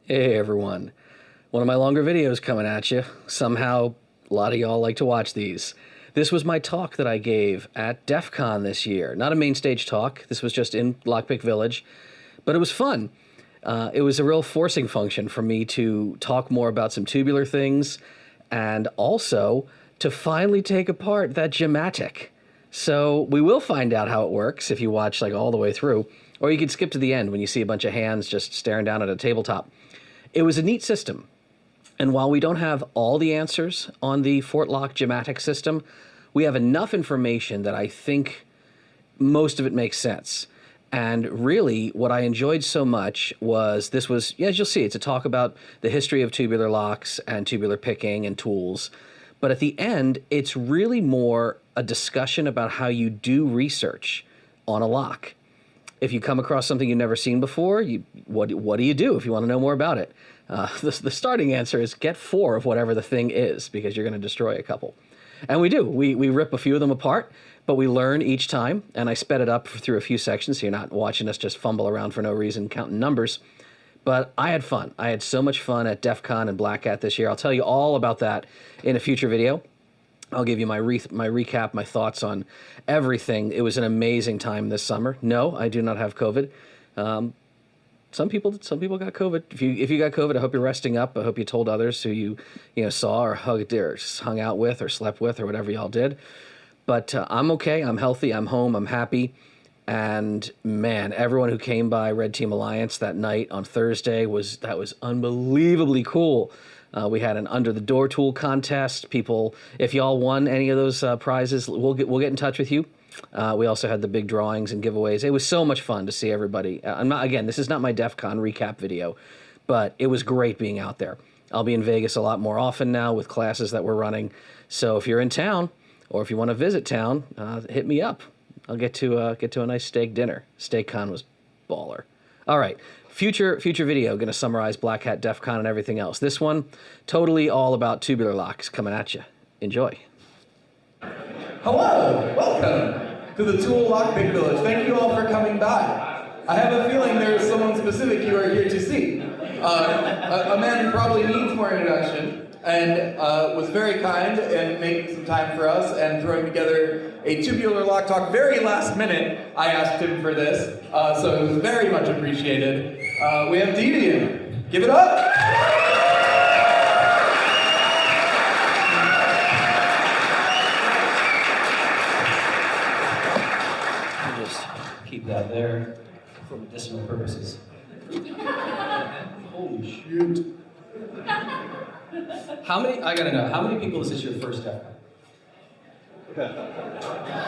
Hey everyone. One of my longer videos coming at you. Somehow, a lot of y'all like to watch these. This was my talk that I gave at DEFCON this year. Not a main stage talk. This was just in Lockpick Village. But it was fun. It was a real forcing function for me to talk more about some tubular things and also to finally take apart that gematic. So we will find out how it works if you watch like all the way through, or you could skip to the end when you see a bunch of hands just staring down at a tabletop. It was a neat system. And while we don't have all the answers on the Fort Lock gematic system, we have enough information that I think most of it makes sense. And really, what I enjoyed so much was this was, yeah, as you'll see, it's a talk about the history of tubular locks and tubular picking and tools. But at the end, it's really more a discussion about how you do research on a lock. If you come across something you've never seen before, what do you do if you want to know more about it? The starting answer is get 4 of whatever the thing is, because you're going to destroy a couple. And we do. We rip a few of them apart, but we learn each time, and I sped it up through a few sections so you're not watching us just fumble around for no reason counting numbers. But I had fun. I had so much fun at DEF CON and Black Hat this year. I'll tell you all about that in a future video. I'll give you my recap, my thoughts on everything. It was an amazing time this summer. No, I do not have COVID. Some people got COVID. If you got COVID, I hope you're resting up. I hope you told others who you saw or hugged or hung out with or slept with or whatever y'all did. But I'm okay. I'm healthy. I'm home. I'm happy. And man, everyone who came by Red Team Alliance that night on Thursday was unbelievably cool. We had an under the door tool contest. People, if y'all won any of those prizes, we'll get in touch with you. We also had the big drawings and giveaways. It was so much fun to see everybody. Again, this is not my DEF CON recap video, but it was great being out there. I'll be in Vegas a lot more often now with classes that we're running. So if you're in town or if you want to visit town, hit me up. I'll get to a nice steak dinner. Steak Con was baller. All right. Future video, going to summarize Black Hat, DEF CON, and everything else. This one, totally all about tubular locks coming at you. Enjoy. Hello, welcome to the TOOOL Lockpick Village. Thank you all for coming by. I have a feeling there is someone specific you are here to see. A man who probably needs more introduction and was very kind in making some time for us and throwing together a tubular lock talk. Very last minute, I asked him for this, so it was very much appreciated. We have Deviant. Give it up! I'll just keep that there for medicinal purposes. Holy shit. I gotta know, how many people is this your first DEFCON?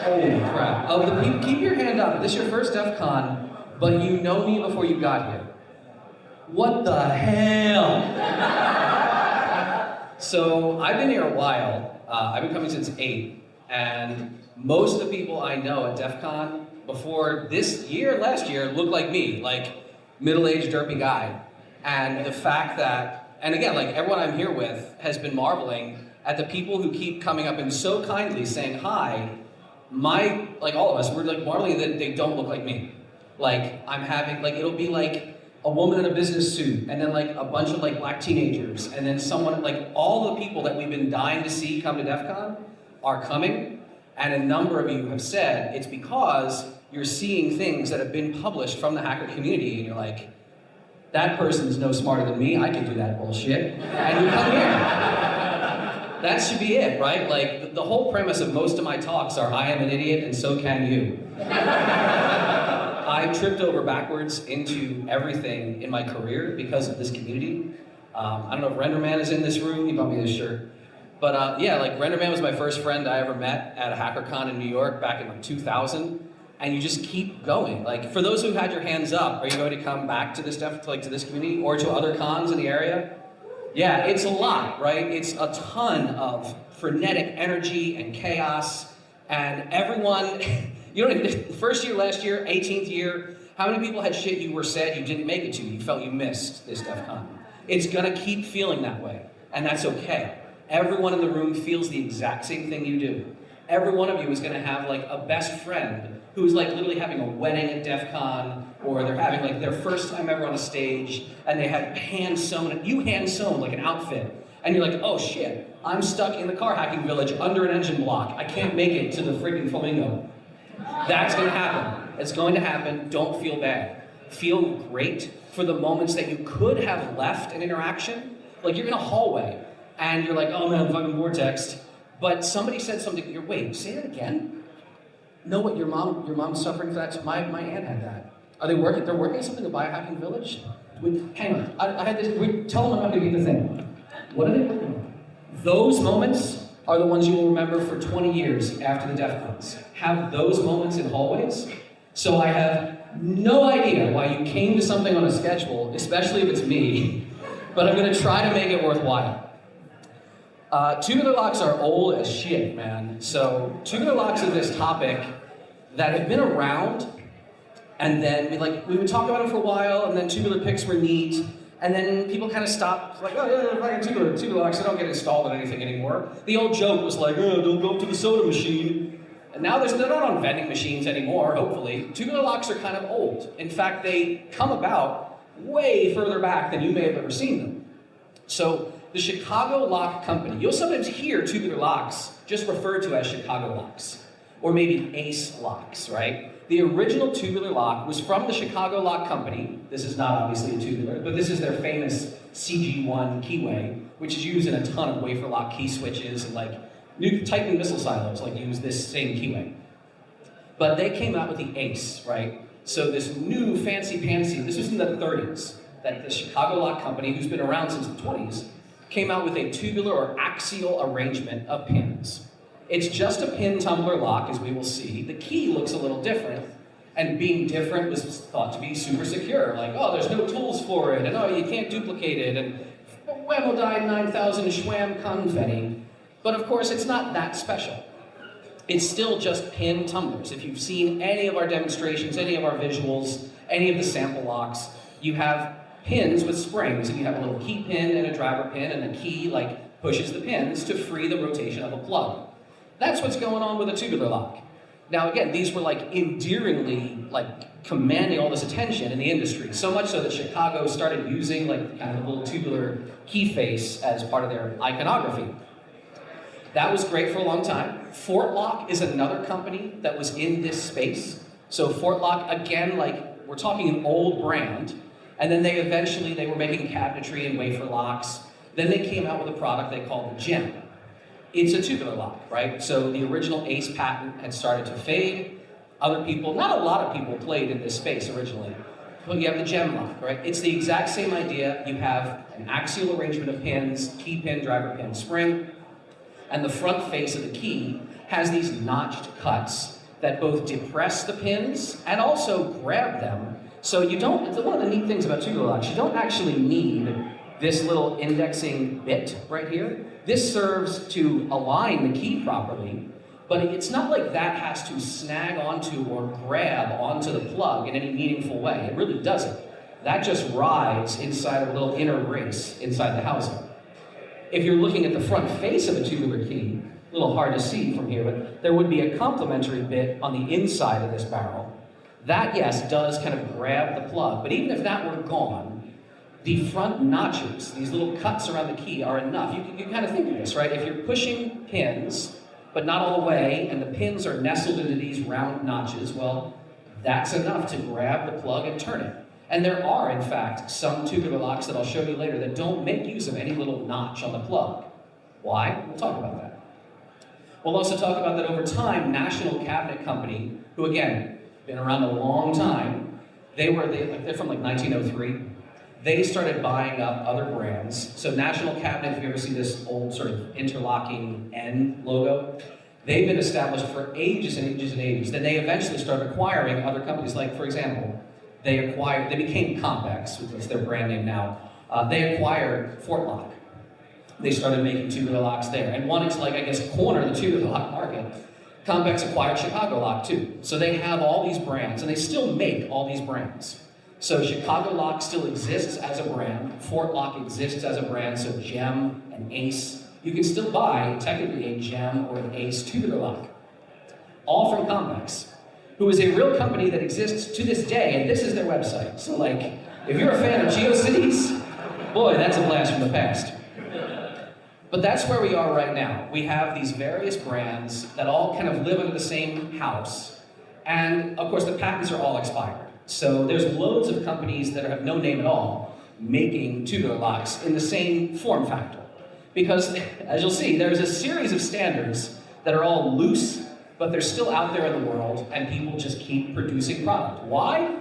Holy crap. Of the people, keep your hand up. This is your first DEFCON, but you know me before you got here. What the hell? So, I've been here a while. I've been coming since 8, and most of the people I know at DEFCON before last year, looked like me, like middle-aged, derpy guy. And the fact that, and again, like everyone I'm here with has been marveling at the people who keep coming up and so kindly saying hi. Like all of us, we're like marveling that they don't look like me. Like I'm having, like it'll be like a woman in a business suit, and then like a bunch of like black teenagers, and then someone, like all the people that we've been dying to see come to DEF CON are coming. And a number of you have said it's because you're seeing things that have been published from the hacker community, and you're like, that person's no smarter than me, I can do that bullshit, and you come here. That should be it, right? Like, the whole premise of most of my talks are, I am an idiot, and so can you. I tripped over backwards into everything in my career because of this community. I don't know if Renderman is in this room, he bought me this shirt. But yeah, like Renderman was my first friend I ever met at a HackerCon in New York back in like 2000. And you just keep going. Like, for those who had your hands up, are you going to come back to this to this community or to other cons in the area? Yeah, it's a lot, right? It's a ton of frenetic energy and chaos, and everyone, first year, last year, 18th year, how many people had shit you were said you didn't make it to? You felt you missed this DEF CON. It's gonna keep feeling that way, and that's okay. Everyone in the room feels the exact same thing you do. Every one of you is gonna have like a best friend who's like literally having a wedding at DEF CON, or they're having like their first time ever on a stage, and they had hand sewn like an outfit, and you're like, oh shit, I'm stuck in the car hacking village under an engine block. I can't make it to the freaking flamingo. That's gonna happen. It's going to happen. Don't feel bad. Feel great for the moments that you could have left an interaction. Like you're in a hallway, and you're like, oh man, fucking vortex. But somebody said something, you're, wait, say that again? No, what, your mom's suffering for that? My aunt had that. Are they working? They're working on something to Biohacking Village? Hang on, I had this, tell them I'm not gonna get the thing. What are they working on? Those moments are the ones you will remember for 20 years after the DEFCONs. Have those moments in hallways. So I have no idea why you came to something on a schedule, especially if it's me, but I'm gonna try to make it worthwhile. Tubular locks are old as shit, man. So tubular locks are this topic that have been around, and then we would talk about it for a while, and then tubular picks were neat, and then people kind of stopped, like, oh yeah, fucking tubular locks, they don't get installed on anything anymore. The old joke was like, oh, don't go up to the soda machine. And now they're not on vending machines anymore, hopefully. Tubular locks are kind of old. In fact, they come about way further back than you may have ever seen them. So the Chicago Lock Company, you'll sometimes hear tubular locks just referred to as Chicago locks, or maybe ACE locks, right? The original tubular lock was from the Chicago Lock Company. This is not obviously a tubular, but this is their famous CG1 keyway, which is used in a ton of wafer lock key switches and like new Titan missile silos like use this same keyway. But they came out with the ACE, right? So this new fancy pantsy, this was in the 30s, that the Chicago Lock Company, who's been around since the 20s, came out with a tubular or axial arrangement of pins. It's just a pin tumbler lock, as we will see. The key looks a little different, and being different was thought to be super secure. Like, oh, there's no tools for it, and oh, you can't duplicate it, and whammo died 9,000 schwam confetti. But of course, it's not that special. It's still just pin tumblers. If you've seen any of our demonstrations, any of our visuals, any of the sample locks, you have pins with springs, and you have a little key pin and a driver pin, and the key like pushes the pins to free the rotation of a plug. That's what's going on with a tubular lock. Now again, these were like endearingly like commanding all this attention in the industry, so much so that Chicago started using like kind of a little tubular key face as part of their iconography. That was great for a long time. Fort Lock is another company that was in this space. So Fort Lock, again, like we're talking an old brand, and then they were making cabinetry and wafer locks. Then they came out with a product they called the Gem. It's a tubular lock, right? So the original ACE patent had started to fade. Other people, not a lot of people played in this space originally. But you have the Gem lock, right? It's the exact same idea. You have an axial arrangement of pins, key pin, driver pin, spring, and the front face of the key has these notched cuts that both depress the pins and also grab them. So you don't, it's one of the neat things about tubular locks, you don't actually need this little indexing bit right here. This serves to align the key properly, but it's not like that has to snag onto or grab onto the plug in any meaningful way. It really doesn't. That just rides inside a little inner brace inside the housing. If you're looking at the front face of a tubular key, a little hard to see from here, but there would be a complementary bit on the inside of this barrel. That, yes, does kind of grab the plug, but even if that were gone, the front notches, these little cuts around the key, are enough. You can kind of think of this, right? If you're pushing pins, but not all the way, and the pins are nestled into these round notches, well, that's enough to grab the plug and turn it. And there are, in fact, some tubular locks that I'll show you later that don't make use of any little notch on the plug. Why? We'll talk about that. We'll also talk about that over time, National Cabinet Company, who again, been around a long time, they're from like 1903. They started buying up other brands. So National Cabinet, if you ever see this old sort of interlocking N logo, they've been established for ages and ages and ages. Then they eventually started acquiring other companies, like for example, they became Compex, which is their brand name now. They acquired Fort Lock. They started making tubular locks there. And wanting to, like, I guess, corner the tubular lock market, Compex acquired Chicago Lock too. So they have all these brands, and they still make all these brands. So Chicago Lock still exists as a brand. Fort Lock exists as a brand, so Gem and ACE. You can still buy, technically, a Gem or an ACE tubular lock. All from Compex. who is a real company that exists to this day, and this is their website. So like, if you're a fan of GeoCities, boy, that's a blast from the past. But that's where we are right now. We have these various brands that all kind of live under the same house. And of course, the patents are all expired. So there's loads of companies that have no name at all making tubular locks in the same form factor. Because, as you'll see, there's a series of standards that are all loose, but they're still out there in the world, and people just keep producing product. Why?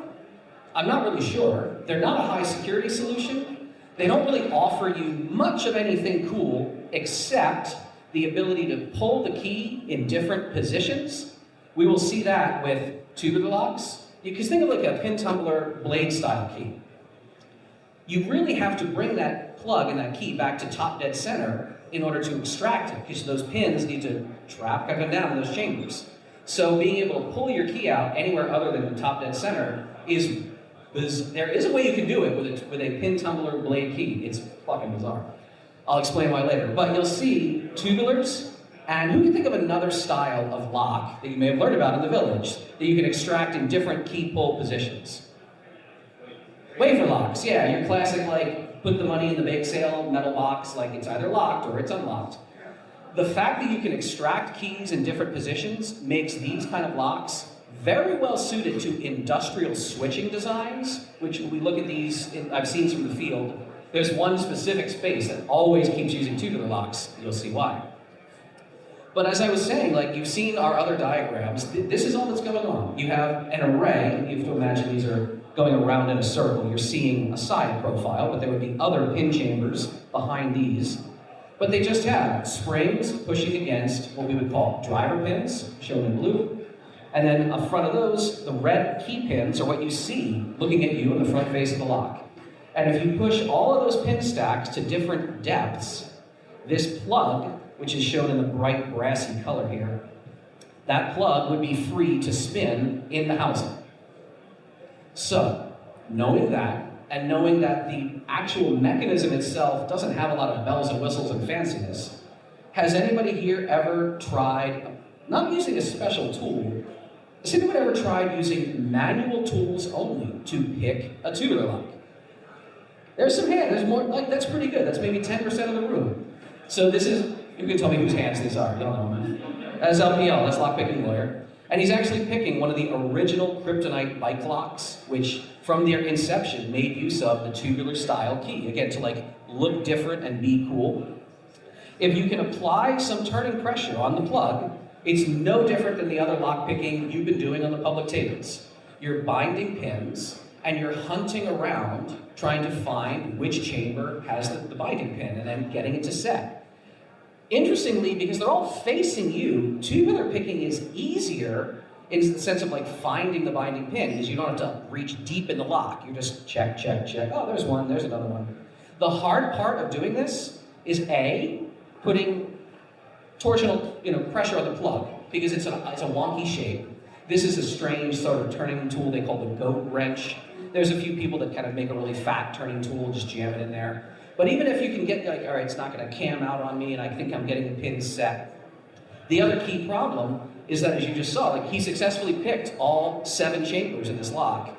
I'm not really sure. They're not a high security solution. They don't really offer you much of anything cool except the ability to pull the key in different positions. We will see that with tubular locks. You can think of like a pin tumbler blade style key. You really have to bring that plug and that key back to top dead center in order to extract it, because those pins need to trap up and down in those chambers. So being able to pull your key out anywhere other than the top dead center there is a way you can do it with a pin tumbler blade key. It's fucking bizarre. I'll explain why later. But you'll see tubulars, and who can think of another style of lock that you may have learned about in the village that you can extract in different key pull positions? Wafer locks, yeah, your classic like put the money in the bake sale metal box, like it's either locked or it's unlocked. The fact that you can extract keys in different positions makes these kind of locks very well suited to industrial switching designs, which when we look at these, I've seen from the field, there's one specific space that always keeps using tubular locks. You'll see why. But as I was saying, like you've seen our other diagrams, this is all that's going on. You have an array, and you have to imagine these are going around in a circle. You're seeing a side profile, but there would be other pin chambers behind these. But they just have springs pushing against what we would call driver pins, shown in blue. And then in front of those, the red key pins are what you see looking at you in the front face of the lock. And if you push all of those pin stacks to different depths, this plug, which is shown in the bright brassy color here, that plug would be free to spin in the housing. So, knowing that, and knowing that the actual mechanism itself doesn't have a lot of bells and whistles and fanciness, has anybody here ever tried, not using a special tool, has anyone ever tried using manual tools only to pick a tubular lock? There's some hands, there's more, like that's pretty good, that's maybe 10% of the room. So this is, you can tell me whose hands these are, you don't know. That's LPL, that's Lockpicking Lawyer. And he's actually picking one of the original kryptonite bike locks, which from their inception made use of the tubular style key, again, to like look different and be cool. If you can apply some turning pressure on the plug, it's no different than the other lockpicking you've been doing on the public tables. You're binding pins, and you're hunting around trying to find which chamber has the binding pin, and then getting it to set. Interestingly, because they're all facing you, tubular picking is easier in the sense of like finding the binding pin, because you don't have to reach deep in the lock. You just check, check, check. Oh, there's one, there's another one. The hard part of doing this is A, putting torsional pressure on the plug, because it's a wonky shape. This is a strange sort of turning tool they call the goat wrench. There's a few people that kind of make a really fat turning tool, just jam it in there. But even if you can get like, all right, it's not gonna cam out on me and I think I'm getting the pins set. The other key problem is that, as you just saw, like he successfully picked all 7 chambers in this lock,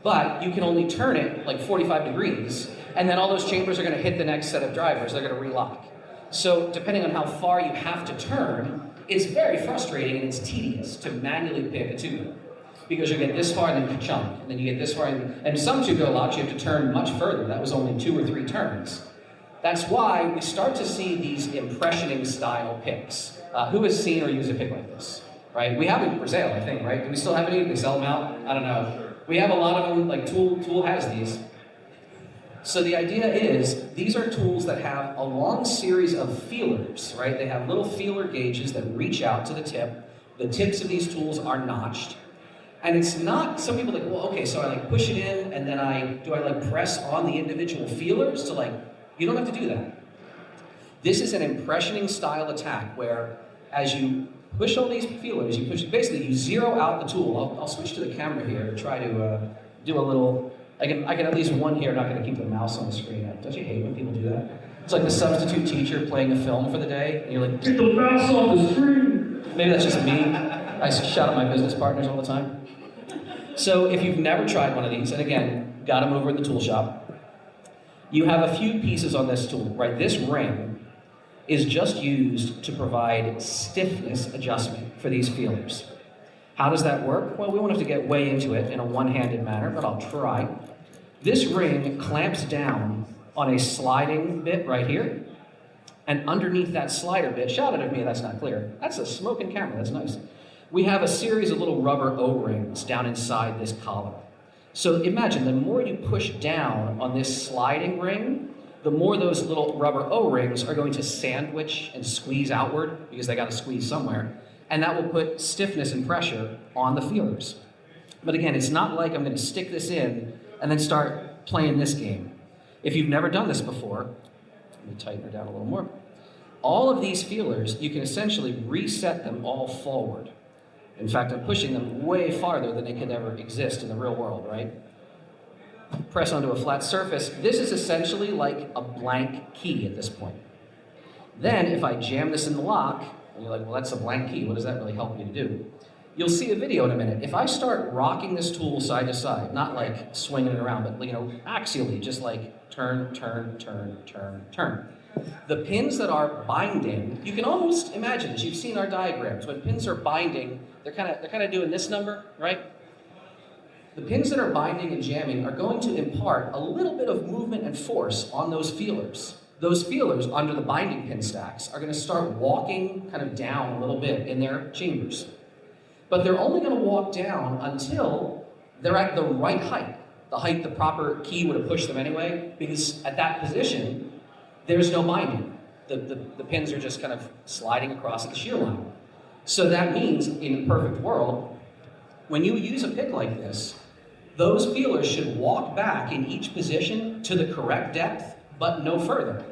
but you can only turn it like 45 degrees, and then all those chambers are gonna hit the next set of drivers, they're gonna relock. So depending on how far you have to turn, it's very frustrating and it's tedious to manually pick a tubular. Because you get this far and then ka-chunk, and then you get this far, and some tubular locks you have to turn much further. That was only 2 or 3 turns. That's why we start to see these impressioning style picks. Who has seen or used a pick like this? Right? We have them for sale, I think, right? Do we still have any? They sell them out? I don't know. We have a lot of them, like TOOOL has these. So the idea is, these are tools that have a long series of feelers, right? They have little feeler gauges that reach out to the tip. The tips of these tools are notched. And it's not, some people are like, well, okay, so I like push it in, and then do I like press on the individual feelers to like, you don't have to do that. This is an impressioning style attack where as you push all these feelers, basically you zero out the tool. I'll switch to the camera here to try to do a little, I can at least one here, not gonna keep the mouse on the screen. Don't you hate when people do that? It's like the substitute teacher playing a film for the day, and you're like, get the mouse off the screen. Maybe that's just me. I shout at my business partners all the time. So if you've never tried one of these, and again, got them over in the tool shop, you have a few pieces on this tool, right? This ring is just used to provide stiffness adjustment for these feelers. How does that work? Well, we won't have to get way into it in a one-handed manner, but I'll try. This ring clamps down on a sliding bit right here, and underneath that slider bit, shout it at me, that's not clear. That's a smoking camera, that's nice. We have a series of little rubber O-rings down inside this collar. So imagine, the more you push down on this sliding ring, the more those little rubber O-rings are going to sandwich and squeeze outward, because they got to squeeze somewhere, and that will put stiffness and pressure on the feelers. But again, it's not like I'm going to stick this in and then start playing this game. If you've never done this before, let me tighten her down a little more. All of these feelers, you can essentially reset them all forward. In fact, I'm pushing them way farther than they could ever exist in the real world, right? Press onto a flat surface. This is essentially like a blank key at this point. Then, if I jam this in the lock, and you're like, well, that's a blank key, what does that really help me to do? You'll see a video in a minute. If I start rocking this tool side to side, not like swinging it around, but axially, just like turn, turn, turn, turn, turn. The pins that are binding, you can almost imagine this. You've seen our diagrams. When pins are binding, they're kind of doing this number, right? The pins that are binding and jamming are going to impart a little bit of movement and force on those feelers. Those feelers under the binding pin stacks are going to start walking kind of down a little bit in their chambers. But they're only going to walk down until they're at the right height, the height the proper key would have pushed them anyway, because at that position, there's no binding. The pins are just kind of sliding across at the shear line. So that means, in a perfect world, when you use a pick like this, those feelers should walk back in each position to the correct depth, but no further,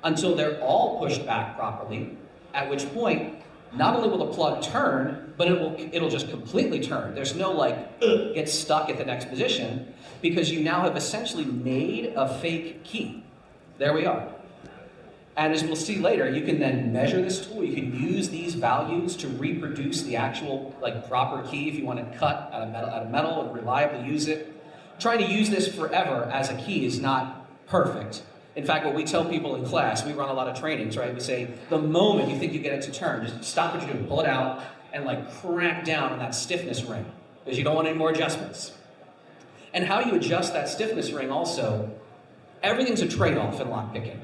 until they're all pushed back properly, at which point, not only will the plug turn, but it'll just completely turn. There's no get stuck at the next position, because you now have essentially made a fake key. There we are. And as we'll see later, you can then measure this tool. You can use these values to reproduce the actual proper key if you want to cut out of metal and reliably use it. Trying to use this forever as a key is not perfect. In fact, what we tell people in class, we run a lot of trainings, right? We say, the moment you think you get it to turn, just stop what you're doing, pull it out, and crank down on that stiffness ring, because you don't want any more adjustments. And how you adjust that stiffness ring also, everything's a trade-off in lockpicking.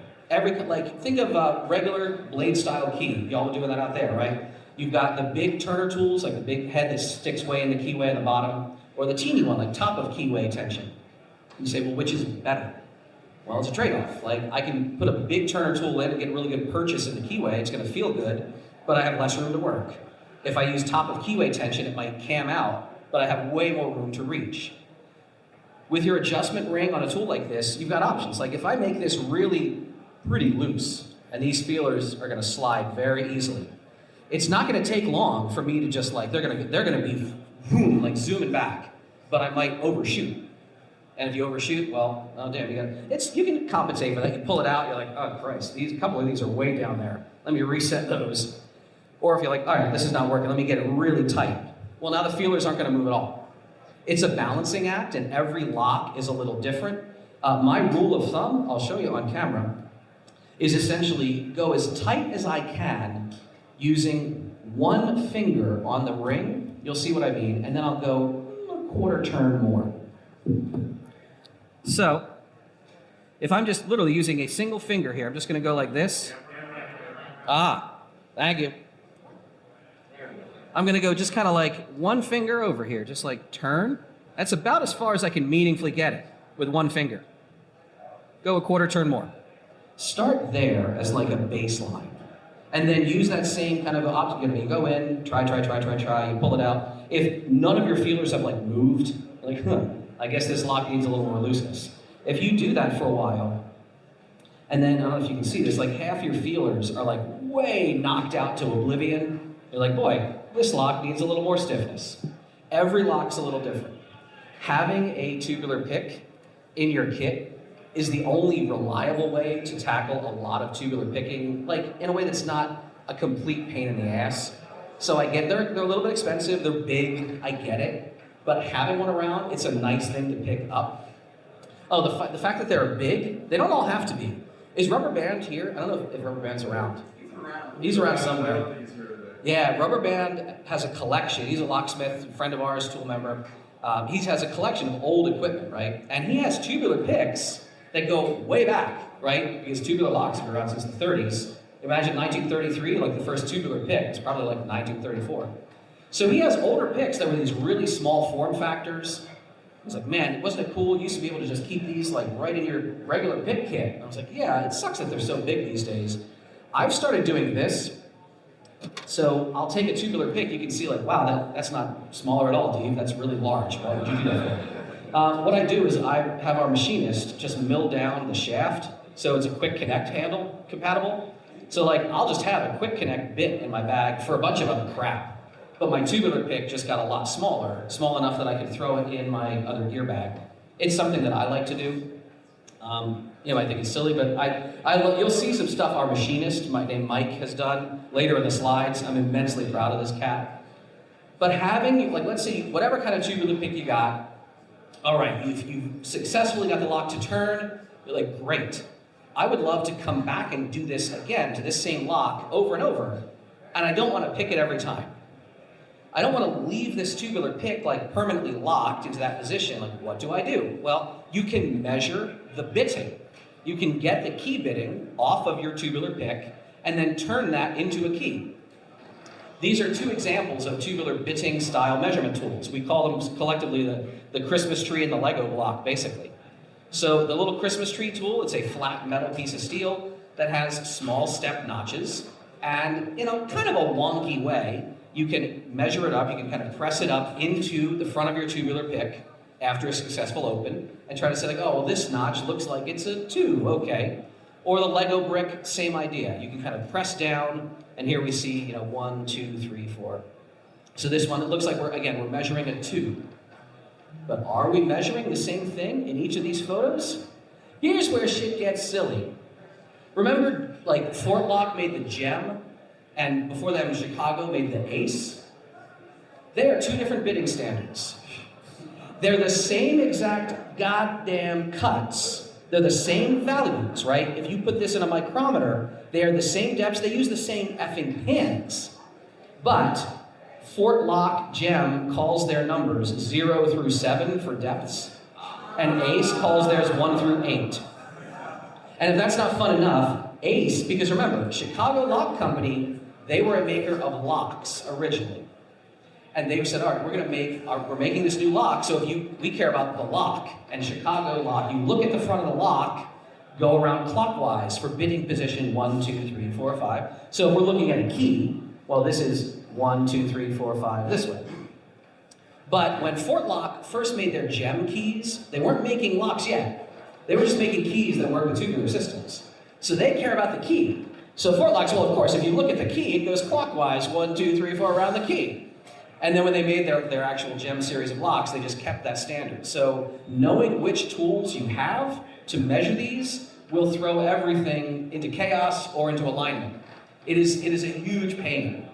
Think of a regular blade-style key. Y'all are doing that out there, right? You've got the big turner tools, like the big head that sticks way in the keyway at the bottom, or the teeny one, like top of keyway tension. You say, well, which is better? Well, it's a trade-off. I can put a big turner tool in and get really good purchase in the keyway. It's going to feel good, but I have less room to work. If I use top of keyway tension, it might cam out, but I have way more room to reach. With your adjustment ring on a tool like this, you've got options. Like if I make this really pretty loose, and these feelers are going to slide very easily, it's not going to take long for me to just they're going to be boom, zooming back, but I might overshoot. And if you overshoot, well, oh damn, you can compensate for that. You pull it out, you're like, oh Christ, a couple of these are way down there. Let me reset those. Or if you're like, all right, this is not working, let me get it really tight. Well, now the feelers aren't going to move at all. It's a balancing act, and every lock is a little different. My rule of thumb, I'll show you on camera, is essentially go as tight as I can using one finger on the ring. You'll see what I mean, and then I'll go a quarter turn more. So, if I'm just literally using a single finger here, I'm just going to go like this. Thank you. I'm going to go just kind of one finger over here, just turn. That's about as far as I can meaningfully get it with one finger. Go a quarter turn more. Start there as a baseline. And then use that same kind of option. You go in, try, you pull it out. If none of your feelers have moved, I guess this lock needs a little more looseness. If you do that for a while, and then, I don't know if you can see this, half your feelers are way knocked out to oblivion, you're like, boy, this lock needs a little more stiffness. Every lock's a little different. Having a tubular pick in your kit is the only reliable way to tackle a lot of tubular picking, in a way that's not a complete pain in the ass. So I get they're a little bit expensive, they're big, I get it. But having one around, it's a nice thing to pick up. Oh, the fact that they're big, they don't all have to be. Is Rubber Band here? I don't know if Rubber Band's around. He's around somewhere. Yeah, Rubber Band has a collection. He's a locksmith, friend of ours, tool member. He has a collection of old equipment, right? And he has tubular picks that go way back, right? Because tubular locks have been around since the 30s. Imagine 1933, like the first tubular pick. It's probably like 1934. So he has older picks that were these really small form factors. I was like, man, wasn't it cool? You used to be able to just keep these like right in your regular pick kit. And I was like, yeah, it sucks that they're so big these days. I've started doing this. So I'll take a tubular pick. You can see like, wow, that's not smaller at all, Dave. That's really large. Why would you do that for? What I do is I have our machinist just mill down the shaft so it's a quick connect handle compatible. So like, I'll just have a quick connect bit in my bag for a bunch of other crap. But my tubular pick just got a lot smaller, small enough that I could throw it in my other gear bag. It's something that I like to do. You know, I think it's silly, but you'll see some stuff our machinist, named Mike, has done later in the slides. I'm immensely proud of this cat. But having, like, let's say, whatever kind of tubular pick you got, all right, you've successfully got the lock to turn, you're like, great. I would love to come back and do this again to this same lock over and over, and I don't want to pick it every time. I don't want to leave this tubular pick like permanently locked into that position. Like, what do I do? Well, you can measure the bitting. You can get the key bitting off of your tubular pick and then turn that into a key. These are two examples of tubular bitting style measurement tools. We call them collectively the Christmas tree and the Lego block, basically. So the little Christmas tree tool, it's a flat metal piece of steel that has small step notches, and in a kind of a wonky way, you can measure it up, you can kind of press it up into the front of your tubular pick after a successful open, and try to say like, oh, well, this notch looks like it's a 2, okay. Or the Lego brick, same idea. You can kind of press down, and here we see, 1, 2, 3, 4. So this one, it looks like we're measuring a 2. But are we measuring the same thing in each of these photos? Here's where shit gets silly. Remember, like, Fort Lock made the Gem, and before that in Chicago made the Ace? They are two different bidding standards. They're the same exact goddamn cuts. They're the same values, right? If you put this in a micrometer, they are the same depths, they use the same effing pins. But Fort Lock Gem calls their numbers 0 through 7 for depths, and Ace calls theirs 1 through 8. And if that's not fun enough, Ace, because remember, Chicago Lock Company, they were a maker of locks originally. And they said, all right, we're making this new lock, so we care about the lock. And Chicago Lock, you look at the front of the lock, go around clockwise for bidding position 1, 2, 3, 4, 5. So if we're looking at a key, well, this is 1, 2, 3, 4, 5 this way. But when Fort Lock first made their Gem keys, they weren't making locks yet. They were just making keys that work with tubular systems. So they care about the key. So Fort Lock's, well, of course, if you look at the key, it goes clockwise, 1, 2, 3, 4 around the key. And then when they made their actual Gem series of locks, they just kept that standard. So knowing which tools you have to measure these will throw everything into chaos or into alignment. It is a huge pain.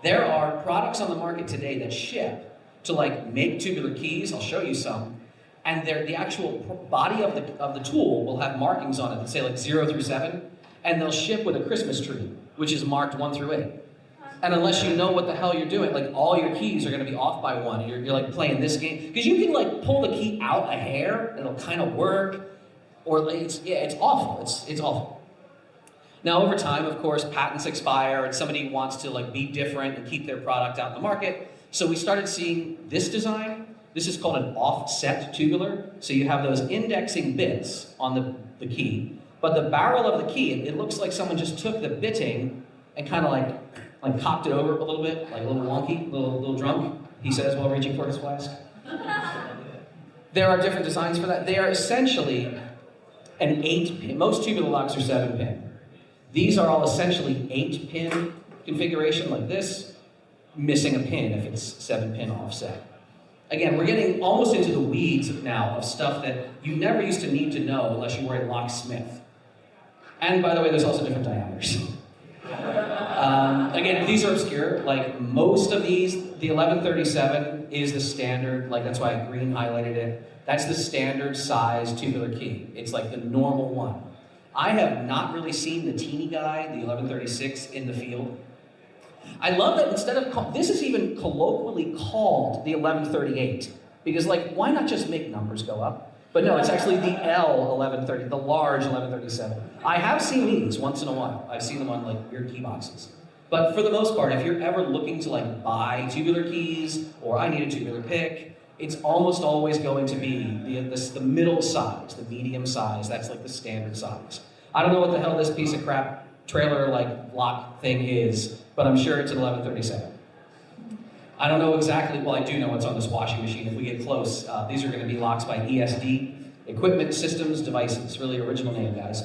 There are products on the market today that ship to like make tubular keys. I'll show you some. And the actual body of the tool will have markings on it that say like 0 through 7. And they'll ship with a Christmas tree, which is marked 1 through 8. And unless you know what the hell you're doing, like all your keys are going to be off by 1. And you're like playing this game because you can like pull the key out a hair and it'll kind of work. Or it's awful. It's awful. Now over time, of course, patents expire and somebody wants to like be different and keep their product out in the market. So we started seeing this design. This is called an offset tubular. So you have those indexing bits on the key, but the barrel of the key, it looks like someone just took the bitting and kind of like cocked it over a little bit, like a little wonky, a little drunk, he says while reaching for his flask. There are different designs for that. They are essentially an 8-pin. Most tubular locks are 7-pin. These are all essentially 8-pin configuration like this, missing a pin if it's 7-pin offset. Again, we're getting almost into the weeds now of stuff that you never used to need to know unless you were a locksmith. And by the way, there's also different diameters. Again, these are obscure. Like most of these, the 1137 is the standard, like that's why I green highlighted it. That's the standard size tubular key. It's like the normal one. I have not really seen the teeny guy, the 1136, in the field. I love that instead of, this is even colloquially called the 1138, because like, why not just make numbers go up? But no, it's actually the L1130, the large 1137. I have seen these once in a while. I've seen them on like weird key boxes. But for the most part, if you're ever looking to like buy tubular keys, or I need a tubular pick, it's almost always going to be the middle size, the medium size. That's like the standard size. I don't know what the hell this piece of crap trailer like lock thing is, but I'm sure it's an 1137. I don't know exactly, well I do know what's on this washing machine. If we get close, these are going to be locks by ESD, Equipment Systems Devices, really original name, guys.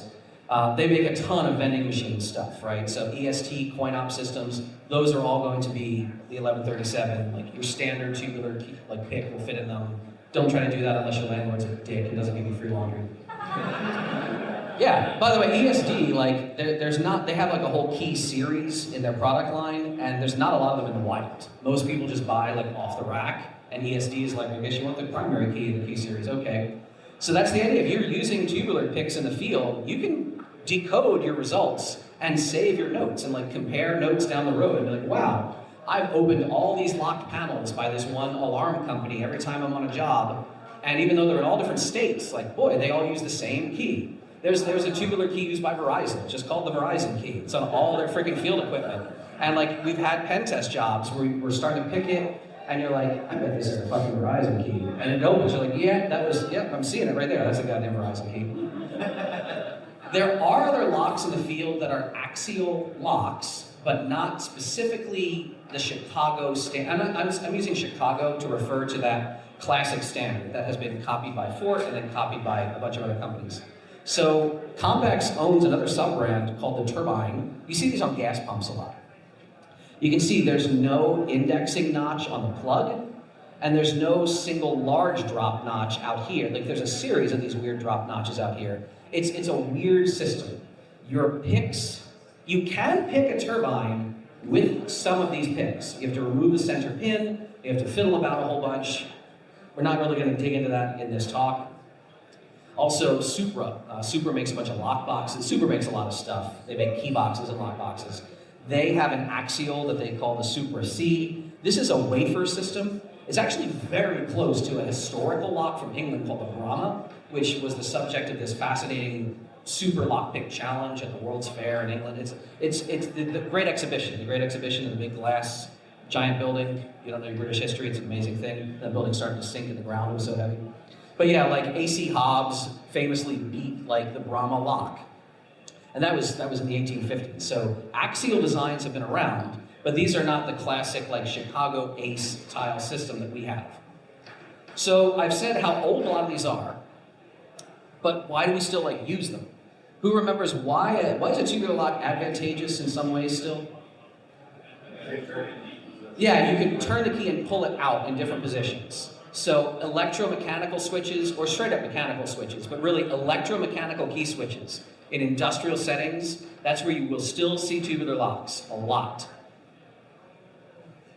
They make a ton of vending machine stuff, right? So EST, coin-op systems, those are all going to be the 1137. Like your standard tubular key, like pick will fit in them. Don't try to do that unless your landlord's a dick and doesn't give you free laundry. Yeah, by the way, ESD, like, they have like a whole key series in their product line, and there's not a lot of them in the wild. Most people just buy like off the rack, and ESD is like, I guess you want the primary key in the key series, okay. So that's the idea. If you're using tubular picks in the field, you can decode your results and save your notes and like compare notes down the road and be like, wow, I've opened all these locked panels by this one alarm company every time I'm on a job, and even though they're in all different states, like, boy, they all use the same key. There's a tubular key used by Verizon, just called the Verizon key. It's on all their freaking field equipment. And like, we've had pen test jobs where we're starting to pick it, and you're like, I bet this is a fucking Verizon key. And it opens, you're like, yeah, I'm seeing it right there. That's a goddamn Verizon key. There are other locks in the field that are axial locks, but not specifically the Chicago standard. I'm using Chicago to refer to that classic standard that has been copied by Ford and then copied by a bunch of other companies. So Combex owns another sub-brand called the Turbine. You see these on gas pumps a lot. You can see there's no indexing notch on the plug, and there's no single large drop notch out here. Like there's a series of these weird drop notches out here. It's a weird system. Your picks, you can pick a turbine with some of these picks. You have to remove the center pin, you have to fiddle about a whole bunch. We're not really going to dig into that in this talk. Also, Supra. Supra makes a bunch of lock boxes. Supra makes a lot of stuff. They make key boxes and lock boxes. They have an axial that they call the Supra C. This is a wafer system. It's actually very close to a historical lock from England called the Brahma, which was the subject of this fascinating super lockpick challenge at the World's Fair in England. It's the great exhibition. The great exhibition in the big glass giant building. You don't know your British history, it's an amazing thing. That building started to sink in the ground, it was so heavy. But yeah, like A.C. Hobbs famously beat like the Brahma lock. And that was in the 1850s. So axial designs have been around, but these are not the classic like Chicago ACE style system that we have. So I've said how old a lot of these are, but why do we still like use them? Who remembers why is a tubular lock advantageous in some ways still? Yeah, you can turn the key and pull it out in different positions. So electromechanical switches, or straight up mechanical switches, but really electromechanical key switches in industrial settings, that's where you will still see tubular locks a lot.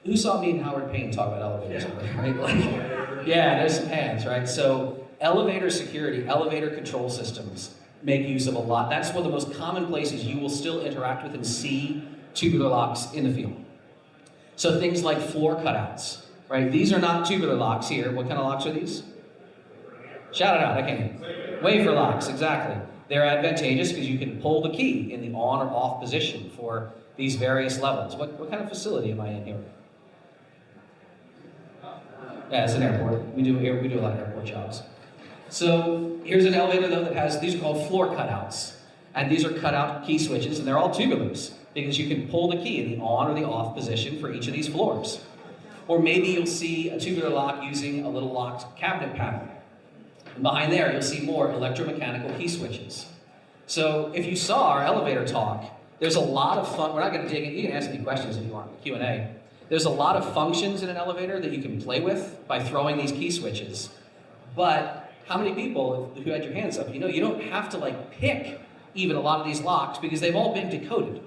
Who saw me and Howard Payne talk about elevators? Yeah. Right? Like, yeah, there's some hands, right? So elevator security, elevator control systems make use of a lot. That's one of the most common places you will still interact with and see tubular locks in the field. So things like floor cutouts, right? These are not tubular locks here. What kind of locks are these? Shout it out, I can't hear. Wafer locks, exactly. They're advantageous because you can pull the key in the on or off position for these various levels. What kind of facility am I in here? Yeah, it's an airport. We do a lot of airport jobs. So here's an elevator though that has, these are called floor cutouts. And these are cutout key switches, and they're all tubulars because you can pull the key in the on or the off position for each of these floors. Or maybe you'll see a tubular lock using a little locked cabinet panel. And behind there, you'll see more electromechanical key switches. So if you saw our elevator talk, there's a lot of fun. We're not going to dig in. You can ask me questions if you want, Q&A. There's a lot of functions in an elevator that you can play with by throwing these key switches. But how many people who had your hands up, you know, you don't have to like pick even a lot of these locks because they've all been decoded.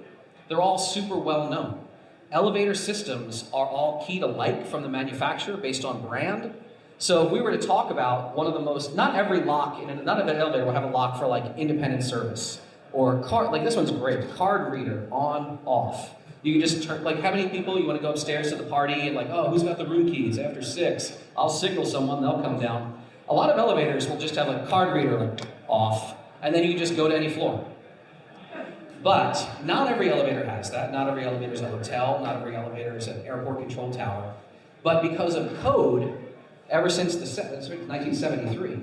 they're all super well known. Elevator systems are all keyed alike from the manufacturer based on brand. So if we were to talk about one of the most, not every lock, not every elevator will have a lock for like independent service or card, like this one's great, card reader, on, off. You can just turn, like how many people, you want to go upstairs to the party and like, oh, who's got the room keys after 6? I'll signal someone, they'll come down. A lot of elevators will just have a card reader like, off, and then you can just go to any floor. But not every elevator has that. Not every elevator is a hotel. Not every elevator is an airport control tower. But because of code, ever since 1973,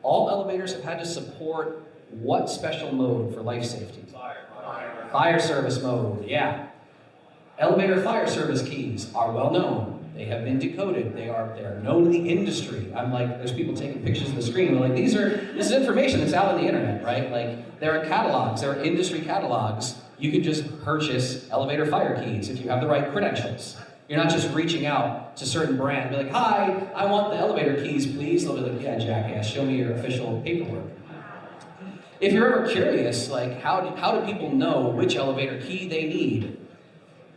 all elevators have had to support what special mode for life safety? Fire service mode, yeah. Elevator fire service keys are well known. They have been decoded. They are known in the industry. I'm like, there's people taking pictures of the screen. And they're like, this is information that's out on the internet, right? Like, there are catalogs, there are industry catalogs. You can just purchase elevator fire keys if you have the right credentials. You're not just reaching out to certain brand, be like, hi, I want the elevator keys, please. They'll be like, yeah, jackass, show me your official paperwork. If you're ever curious, like, how do people know which elevator key they need?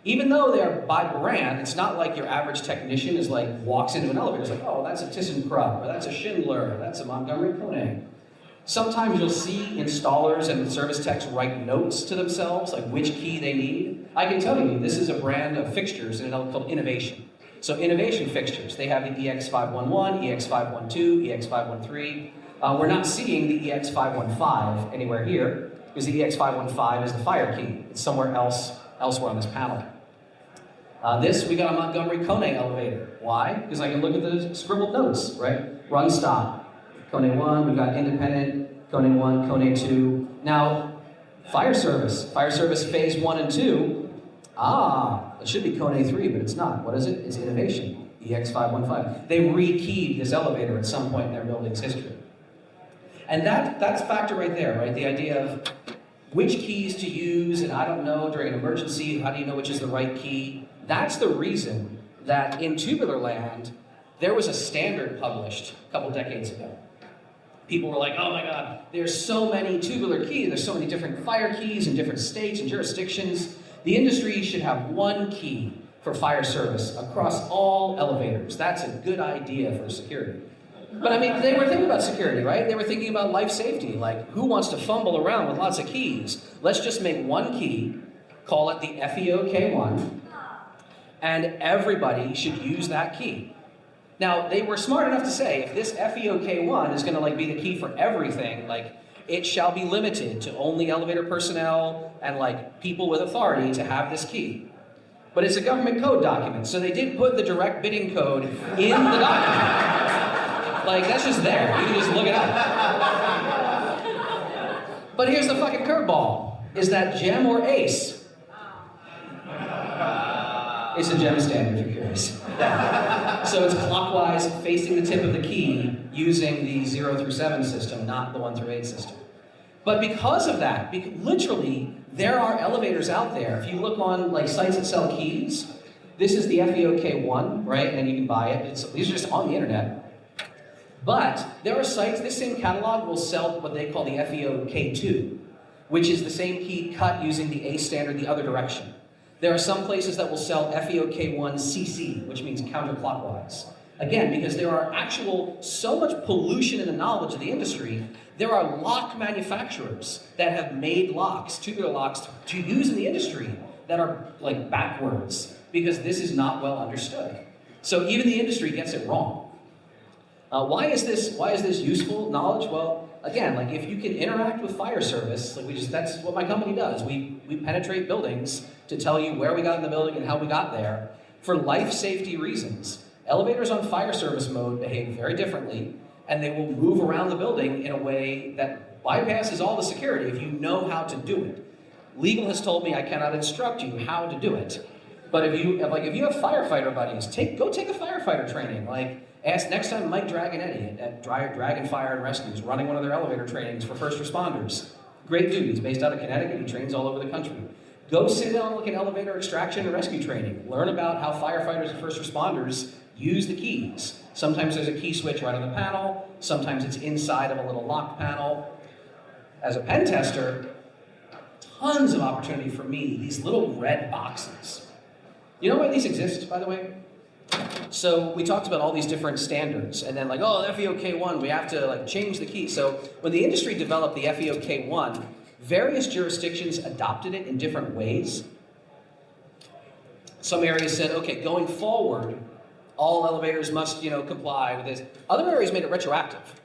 Even though they're by brand, it's not like your average technician is like, walks into an elevator, it's like, oh, that's a ThyssenKrupp, or that's a Schindler, or that's a Montgomery Kone. Sometimes you'll see installers and service techs write notes to themselves, like which key they need. I can tell you, this is a brand of fixtures in an called Innovation. So Innovation fixtures, they have the EX511, EX512, EX513. We're not seeing the EX515 anywhere here, because the EX515 is the fire key. It's somewhere elsewhere on this panel. We got a Montgomery Kone elevator. Why? Because I can look at the scribbled notes, right? Run stop. Kone 1, we've got independent, Kone 1, Kone 2. Now, fire service phase 1 and 2. It should be Kone 3, but it's not. What is it? It's Innovation, EX515. They rekeyed this elevator at some point in their building's history. And that's a factor right there, right? The idea of which keys to use, and I don't know, during an emergency, how do you know which is the right key? That's the reason that in Tubular land, there was a standard published a couple decades ago. People were like, oh my God, there's so many tubular keys, there's so many different fire keys in different states and jurisdictions. The industry should have one key for fire service across all elevators. That's a good idea for security. But I mean, they were thinking about security, right? They were thinking about life safety. Like, who wants to fumble around with lots of keys? Let's just make one key, call it the FEOK1, and everybody should use that key. Now, they were smart enough to say, if this FEOK1 is gonna like be the key for everything, like, it shall be limited to only elevator personnel and like people with authority to have this key. But it's a government code document, so they did put the direct bidding code in the document. Like, that's just there. You can just look it up. But here's the fucking curveball. Is that gem or ace? It's a gem stand, if you're curious. So it's clockwise, facing the tip of the key, using the 0 through 7 system, not the 1 through 8 system. But because of that, literally, there are elevators out there. If you look on like sites that sell keys, this is the FEOK1, right? And you can buy it. These are just on the internet. But there are sites, this same catalog will sell what they call the FEOK2, which is the same key cut using the A standard the other direction. There are some places that will sell FEOK1CC, which means counterclockwise. Again, because there are so much pollution in the knowledge of the industry, there are lock manufacturers that have made locks, tubular locks, to use in the industry that are like backwards, because this is not well understood. So even the industry gets it wrong. Why is this useful knowledge? Well, again, like if you can interact with fire service, like that's what my company does. We penetrate buildings to tell you where we got in the building and how we got there for life safety reasons. Elevators on fire service mode behave very differently, and they will move around the building in a way that bypasses all the security if you know how to do it. Legal has told me I cannot instruct you how to do it. But if you have firefighter buddies, go take a firefighter training. Like, ask next time Mike Dragonetti at Dragon Fire and Rescue is running one of their elevator trainings for first responders. Great dude, he's based out of Connecticut, he trains all over the country. Go sit down like an elevator extraction and rescue training. Learn about how firefighters and first responders use the keys. Sometimes there's a key switch right on the panel, sometimes it's inside of a little lock panel. As a pen tester, tons of opportunity for me, these little red boxes. You know why these exist, by the way? So we talked about all these different standards, and then like, oh, the FEOK1, we have to like change the key. So when the industry developed the FEOK1, various jurisdictions adopted it in different ways. Some areas said, okay, going forward, all elevators must, comply with this. Other areas made it retroactive.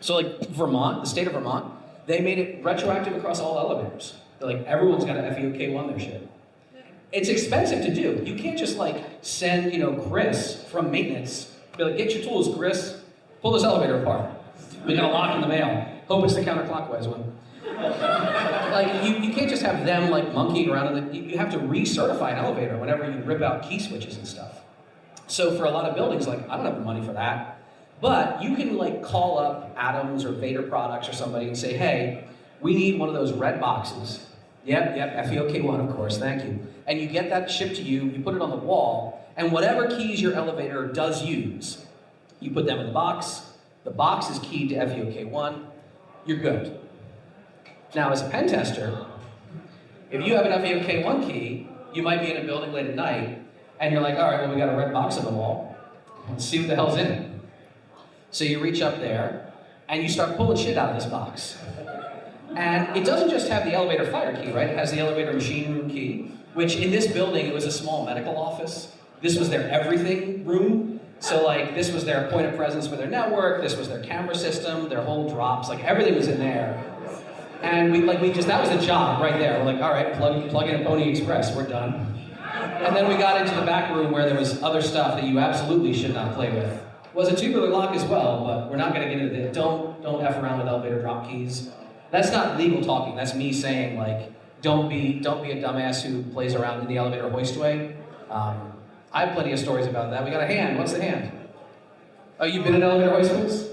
So like Vermont, the state of Vermont, they made it retroactive across all elevators. They're like, everyone's got to FEOK1 their shit. It's expensive to do. You can't just like send, Chris from maintenance, be like, get your tools, Chris, pull this elevator apart. We got a lock in the mail. Hope it's the counterclockwise one. Like, you can't just have them like monkeying around in you have to recertify an elevator whenever you rip out key switches and stuff. So for a lot of buildings, like, I don't have the money for that. But you can like call up Adams or Vader Products or somebody and say, hey, we need one of those red boxes. Yep, FEOK1, of course, thank you. And you get that shipped to you, you put it on the wall, and whatever keys your elevator does use, you put them in the box is keyed to FEOK1, you're good. Now, as a pen tester, if you have an FEOK1 key, you might be in a building late at night, and you're like, all right, well, we got a red box on the wall. Let's see what the hell's in it. So you reach up there, and you start pulling shit out of this box. And it doesn't just have the elevator fire key, right? It has the elevator machine room key, which in this building, it was a small medical office. This was their everything room. So like, this was their point of presence for their network, this was their camera system, their whole drops, like everything was in there. And that was the job right there. We're like, all right, plug in a Pony Express, we're done. And then we got into the back room where there was other stuff that you absolutely should not play with. It was a tubular lock as well, but we're not gonna get into it. Don't F around with elevator drop keys. That's not legal talking, that's me saying like, don't be a dumbass who plays around in the elevator hoistway. I have plenty of stories about that. We got a hand, what's the hand? Oh, you've been in elevator hoistways?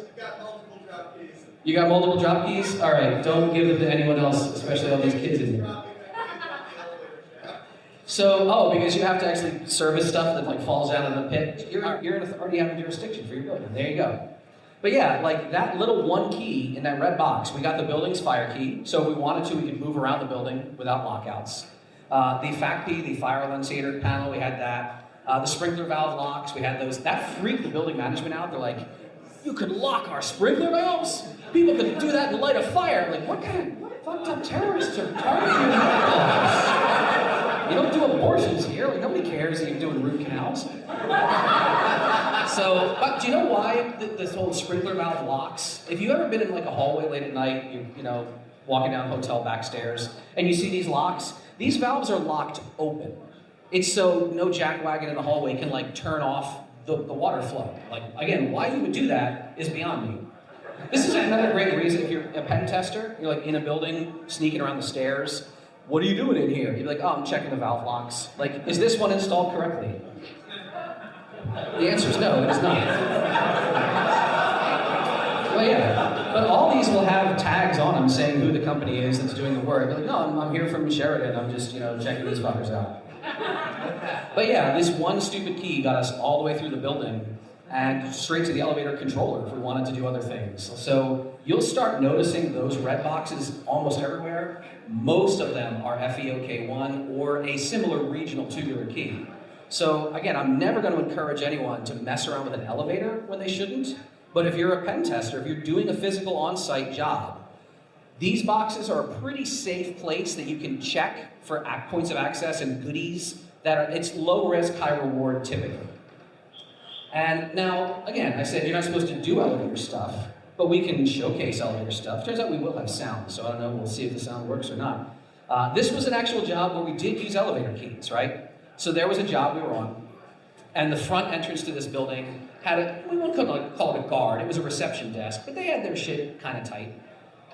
You got multiple drop keys? All right, don't give them to anyone else, especially all these kids in here. So, because you have to actually service stuff that like falls out of the pit. You're already have a jurisdiction for your building. There you go. But yeah, like that little one key in that red box, we got the building's fire key. So if we wanted to, we could move around the building without lockouts. The FAC key, the fire enunciator panel, we had that. The sprinkler valve locks, we had those. That freaked the building management out. They're like, you could lock our sprinkler valves? People could do that in the light of fire. Like, what fucked up terrorists are targeting your valves? You don't do abortions here. Like, nobody cares that you're doing root canals. So, but do you know why this whole sprinkler valve locks? If you've ever been in like a hallway late at night, you're walking down hotel backstairs, and you see these locks, these valves are locked open. It's so no jackwagon in the hallway can like turn off the water flow. Like, again, why you would do that is beyond me. This is another great reason if you're a pen tester, you're like in a building, sneaking around the stairs. What are you doing in here? You're like, oh, I'm checking the valve locks. Like, is this one installed correctly? The answer is no, it is not. Well, yeah, but all these will have tags on them saying who the company is that's doing the work. You're like, no, I'm here from Sheridan. I'm just, checking these fuckers out. But yeah, this one stupid key got us all the way through the building and straight to the elevator controller if we wanted to do other things. So you'll start noticing those red boxes almost everywhere. Most of them are FEOK1 or a similar regional tubular key. So again, I'm never going to encourage anyone to mess around with an elevator when they shouldn't. But if you're a pen tester, if you're doing a physical on-site job, these boxes are a pretty safe place that you can check for points of access and goodies it's low risk, high reward typically. And now, again, I said you're not supposed to do elevator stuff, but we can showcase elevator stuff. Turns out we will have sound, so I don't know, we'll see if the sound works or not. This was an actual job where we did use elevator keys, right? So there was a job we were on, and the front entrance to this building had we wouldn't call it a guard, it was a reception desk, but they had their shit kind of tight.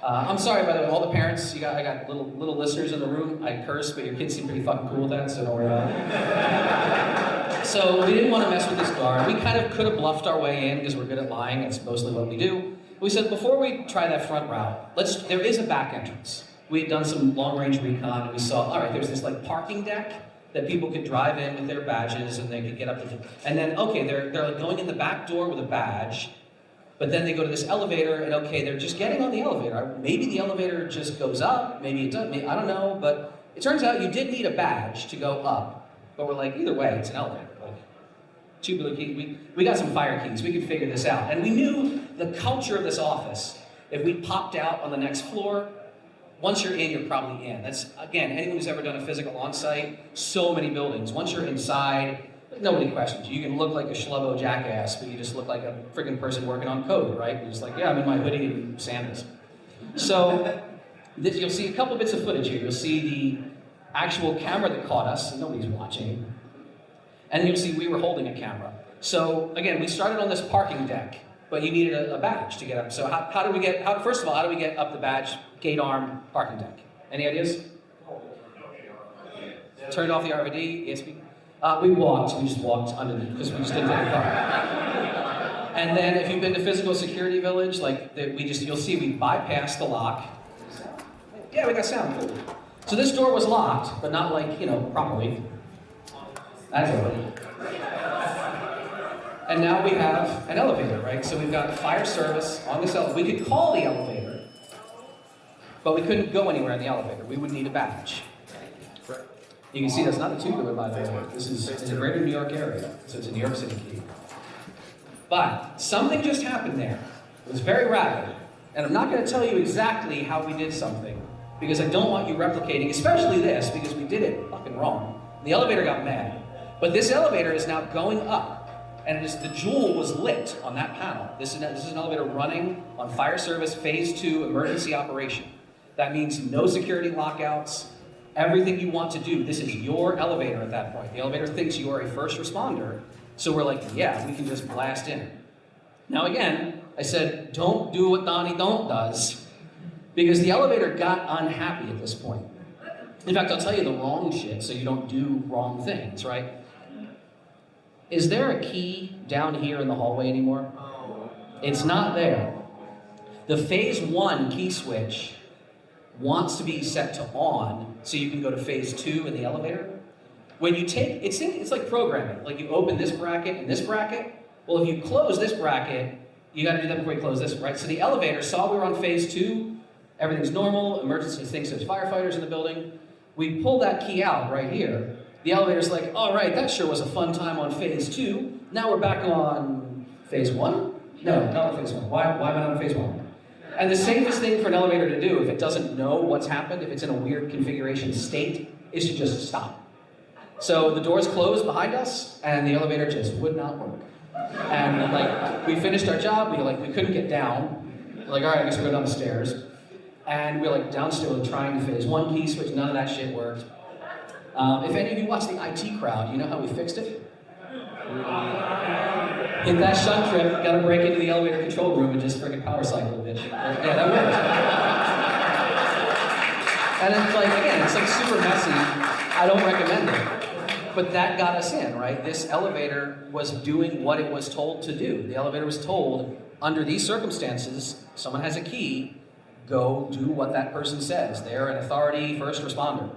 I'm sorry, by the way, all the parents, I got little listeners in the room. I curse, but your kids seem pretty fucking cool with that, so don't worry about it. So we didn't want to mess with this guard. We kind of could have bluffed our way in because we're good at lying. That's mostly what we do. We said, before we try that front route, there is a back entrance. We had done some long-range recon, and we saw, all right, there's this like parking deck that people could drive in with their badges, and they could get up to, and then, okay, they're like going in the back door with a badge, But then they go to this elevator, and okay, they're just getting on the elevator. Maybe the elevator just goes up, maybe it doesn't, I don't know, but it turns out you did need a badge to go up. But we're like, either way, it's an elevator. Like, tubular key, we got some fire keys, we could figure this out. And we knew the culture of this office. If we popped out on the next floor, once you're in, you're probably in. That's, again, anyone who's ever done a physical on-site, so many buildings. Once you're inside, nobody questions you. You can look like a schlubbo jackass, but you just look like a freaking person working on code, right? You're just like, yeah, I'm in my hoodie and sandals. So you'll see a couple bits of footage here. You'll see the actual camera that caught us, and nobody's watching. And then you'll see we were holding a camera. So again, we started on this parking deck, but you needed a badge to get up. So how do we get, first of all, how do we get up the badge, gate arm, parking deck? Any ideas? Turned off the RVD, ESP. We just walked underneath, because we just didn't take a car. And then if you've been to Physical Security Village, like you'll see we bypassed the lock. Yeah, we got sound. Cool. So this door was locked, but not like, properly. That's it. And now we have an elevator, right? So we've got fire service on this elevator. We could call the elevator, but we couldn't go anywhere in the elevator. We would need a badge. You can see that's not a tubular, by the way. This is in the greater New York area, so it's a New York City key. But something just happened there. It was very rapid. And I'm not going to tell you exactly how we did something, because I don't want you replicating, especially this, because we did it fucking wrong. The elevator got mad. But this elevator is now going up, and the jewel was lit on that panel. This is an elevator running on fire service phase 2 emergency operation. That means no security lockouts. Everything you want to do, this is your elevator at that point. The elevator thinks you are a first responder, so we're like, yeah, we can just blast in. Now again, I said, don't do what Donnie Don't does, because the elevator got unhappy at this point. In fact, I'll tell you the wrong shit so you don't do wrong things, right? Is there a key down here in the hallway anymore? It's not there. The phase 1 key switch wants to be set to on so you can go to phase 2 in the elevator. When you take, it's like programming. Like you open this bracket and this bracket. Well, if you close this bracket, you got to do that before you close this, right? So the elevator saw we were on phase 2. Everything's normal. Emergency thinks there's firefighters in the building. We pull that key out right here. The elevator's like, all right, that sure was a fun time on phase 2. Now we're back on phase 1? No, not on phase 1. Why am I not on phase 1? And the safest thing for an elevator to do, if it doesn't know what's happened, if it's in a weird configuration state, is to just stop. So the doors closed behind us, and the elevator just would not work. And like, we finished our job, we couldn't get down. We're like, all right, I guess we'll go down the stairs. And we're like downstairs trying to phase 1 key switch, none of that shit worked. If any of you watch the IT crowd, you know how we fixed it? Hit that shunt trip, gotta break into the elevator control room and just freaking power cycle, bitch. Yeah, that worked. And it's like, again, it's like super messy. I don't recommend it. But that got us in, right? This elevator was doing what it was told to do. The elevator was told, under these circumstances, someone has a key, go do what that person says. They're an authority first responder.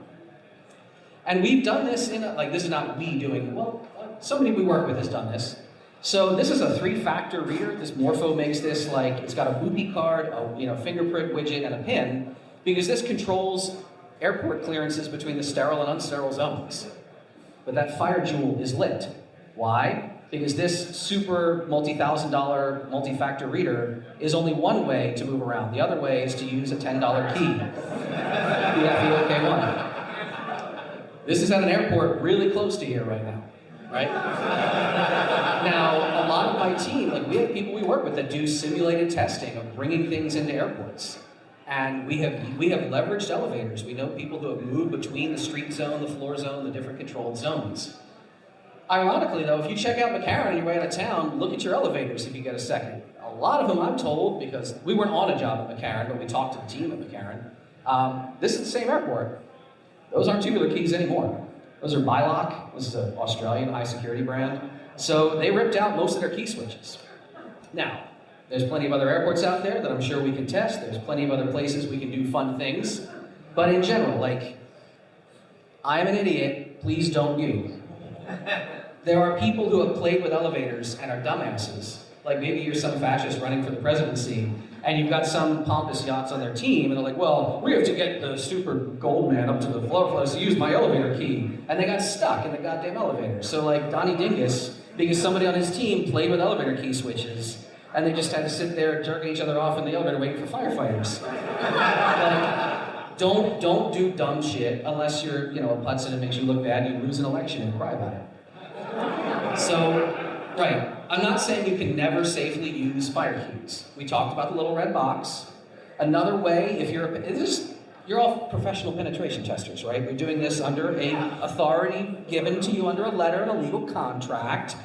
And we've done this this is not we doing it. Well, somebody we work with has done this. So this is a 3-factor reader. This Morpho makes this it's got a Whoopie card, a fingerprint widget, and a pin, because this controls airport clearances between the sterile and unsterile zones. But that fire jewel is lit. Why? Because this super multi-$1,000 multi-factor reader is only one way to move around. The other way is to use a $10 key. BFE-OK1. This is at an airport really close to here right now, right? Now, a lot of my team, we have people we work with that do simulated testing of bringing things into airports. And we have leveraged elevators. We know people who have moved between the street zone, the floor zone, the different controlled zones. Ironically, though, if you check out McCarran on your way out of town, look at your elevators if you get a second. A lot of them, I'm told, because we weren't on a job at McCarran, but we talked to the team at McCarran, this is the same airport. Those aren't tubular keys anymore. Those are Bylock. This is an Australian high security brand. So they ripped out most of their key switches. Now, there's plenty of other airports out there that I'm sure we can test. There's plenty of other places we can do fun things. But in general, I am an idiot, please don't you. There are people who have played with elevators and are dumbasses Like maybe you're some fascist running for the presidency, and you've got some pompous yachts on their team, and they're like, well, we have to get the super gold man up to the floor to use my elevator key. And they got stuck in the goddamn elevator. So like Donnie Dingus, because somebody on his team played with elevator key switches, and they just had to sit there jerking each other off in the elevator waiting for firefighters. Like, don't do dumb shit unless you're, a putz and it makes you look bad and you lose an election and cry about it. So, right, I'm not saying you can never safely use fire keys. We talked about the little red box. Another way, if you're all professional penetration testers, right? We're doing this under a authority given to you under a letter and a legal contract,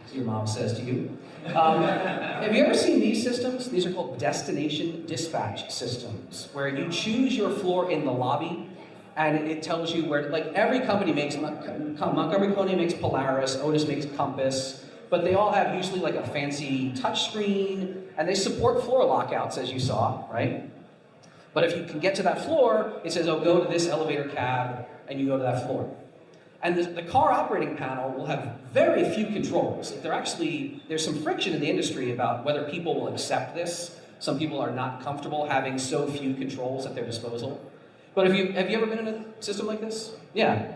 as your mom says to you. Have you ever seen these systems? These are called destination dispatch systems, where you choose your floor in the lobby, and it tells you where, like every company makes, Montgomery County makes Polaris, Otis makes Compass, but they all have usually like a fancy touch screen, and they support floor lockouts, as you saw, right? But if you can get to that floor, it says, oh, go to this elevator cab, and you go to that floor. And the car operating panel will have very few controls. There's some friction in the industry about whether people will accept this. Some people are not comfortable having so few controls at their disposal. But have you ever been in a system like this? Yeah.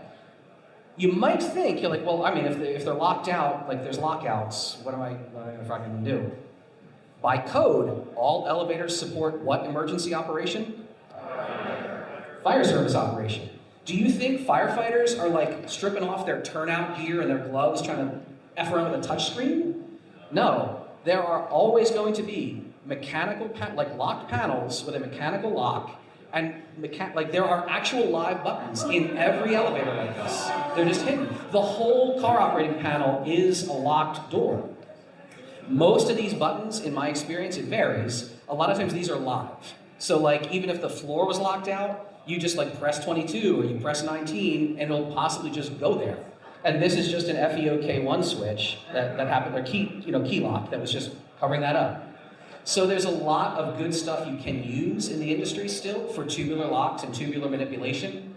You might think, you're like, well, I mean, if they're locked out, like there's lockouts, what am I going to do? By code, all elevators support what emergency operation? Fire service operation. Do you think firefighters are like stripping off their turnout gear and their gloves trying to F around with a touch screen? No. There are always going to be mechanical, locked panels with a mechanical lock, and there are actual live buttons in every elevator like this. They're just hidden. The whole car operating panel is a locked door. Most of these buttons, in my experience, it varies. A lot of times these are live. So like even if the floor was locked out, you just like press 22 or you press 19 and it'll possibly just go there. And this is just an FEOK1 switch that happened, or key lock that was just covering that up. So there's a lot of good stuff you can use in the industry still for tubular locks and tubular manipulation.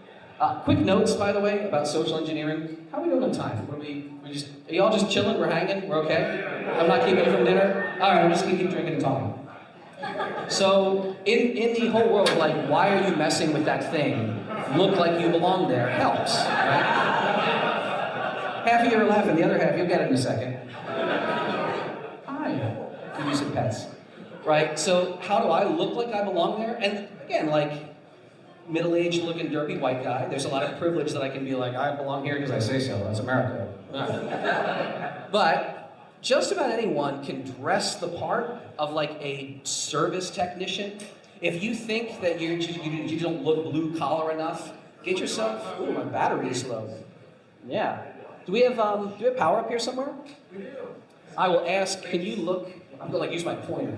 Quick notes, by the way, about social engineering. How are we doing on time? Are y'all just chilling? We're hanging? We're okay? I'm not keeping you from dinner? All right, I'm just gonna keep drinking and talking. So in the whole world, like, why are you messing with that thing? Look like you belong there helps, right? Half of you are laughing, the other half, you'll get it in a second. Hi, you use pets, right? So how do I look like I belong there? And again, like, middle-aged looking derpy white guy, there's a lot of privilege that I can be like, I belong here because I say so, that's America. But just about anyone can dress the part of like a service technician. If you think that you don't look blue collar enough, get yourself, ooh, my battery is low. Yeah. Do we have power up here somewhere? We do. I will ask, can you look, I'm gonna like use my pointer.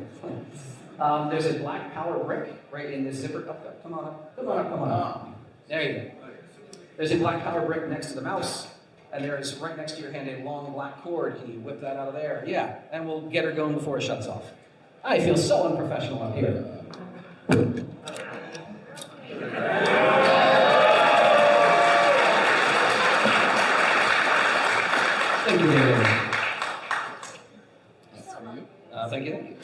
There's a black power brick right in this zipper. Come on up. There you go. There's a black power brick next to the mouse. And there is right next to your hand a long black cord. Can you whip that out of there? Yeah, and we'll get her going before it shuts off. I feel so unprofessional up here. Thank you, David. Thank you.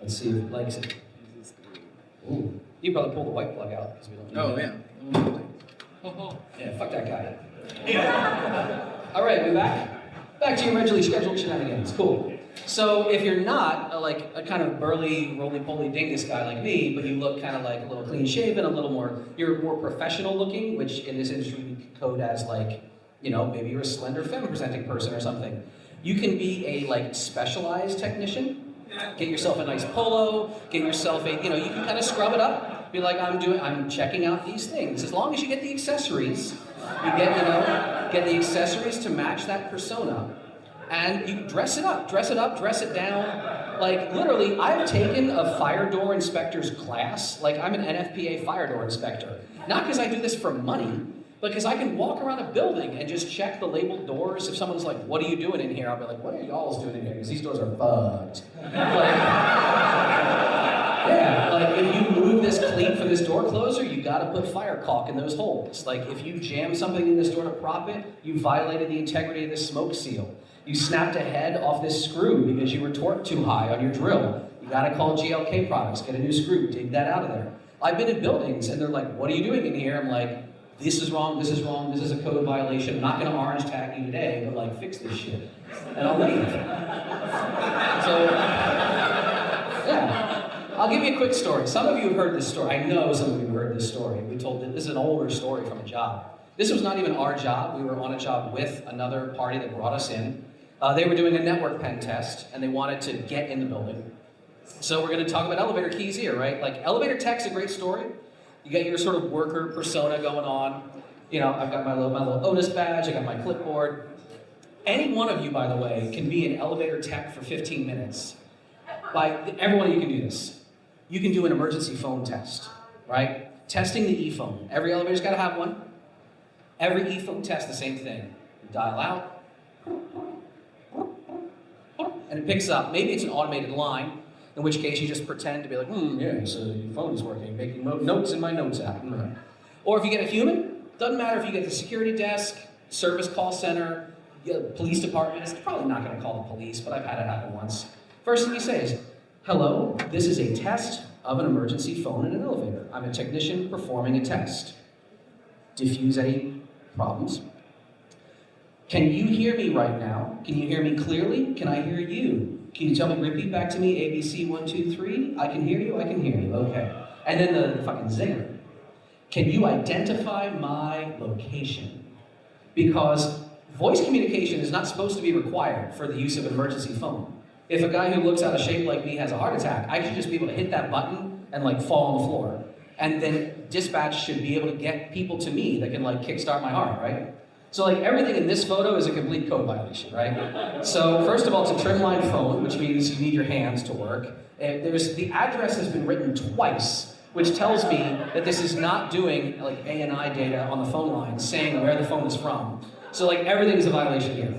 Let's see if it likes it. Ooh, you probably pull the white plug out because we don't need Oh, that. yeah. Yeah, fuck that guy. All right, we back? Back to your originally scheduled shenanigans. Cool. So if you're not a kind of burly, roly-poly dingus guy like me, but you look kind of like a little clean-shaven, you're more professional looking, which in this industry we could code as like, maybe you're a slender femme-presenting person or something. You can be a specialized technician. Get yourself a nice polo, get yourself you can kind of scrub it up. Be like, I'm checking out these things. As long as you get the accessories, get the accessories to match that persona. And you dress it up, dress it down. Like literally, I've taken a fire door inspector's class. Like I'm an NFPA fire door inspector. Not because I do this for money, but because I can walk around a building and just check the labeled doors. If someone's like, what are you doing in here? I'll be like, what are y'all doing in here? Because these doors are fucked. If you move this cleat from this this door closer, you gotta put fire caulk in those holes. Like if you jam something in this door to prop it, you violated the integrity of this smoke seal. You snapped a head off this screw because you were torqued too high on your drill. You gotta call GLK Products, get a new screw, dig that out of there. I've been in buildings and they're like, what are you doing in here? I'm like, this is wrong, this is wrong, this is a code violation. I'm not gonna orange tag you today, but like fix this shit. And I'll leave. So, yeah. I'll give you a quick story. Some of you have heard this story. I know some of you have heard this story. We told this is an older story from a job. This was not even our job. We were on a job with another party that brought us in. They were doing a network pen test, and they wanted to get in the building. So we're going to talk about elevator keys here, right? Like elevator tech's a great story. You got your sort of worker persona going on. You know, I've got my little Otis badge. I got my clipboard. Any one of you, by the way, can be an elevator tech for 15 minutes. Every one of you can do this. You can do an emergency phone test, right? Testing the e-phone. Every elevator's got to have one. Every e-phone test, the same thing. You dial out, and it picks up. Maybe it's an automated line, in which case you just pretend to be like, yeah, so your phone is working, making notes in my notes app. Or if you get a human, doesn't matter if you get the security desk, service call center, police department, it's probably not going to call the police, but I've had it happen once. First thing you say is, hello, this is a test of an emergency phone in an elevator. I'm a technician performing a test. Diffuse any problems. Can you hear me right now? Can you hear me clearly? Can I hear you? Can you tell me, repeat back to me, ABC 1, 2, 3? I can hear you, okay. And then the fucking zinger. Can you identify my location? Because voice communication is not supposed to be required for the use of an emergency phone. If a guy who looks out of shape like me has a heart attack, I should just be able to hit that button and like fall on the floor. And then dispatch should be able to get people to me that can like kickstart my heart, right? So like everything in this photo is a complete code violation, right? So first of all, it's a trimline phone, which means you need your hands to work. The address has been written twice, which tells me that this is not doing like ANI data on the phone line, saying where the phone is from. So like everything's a violation here.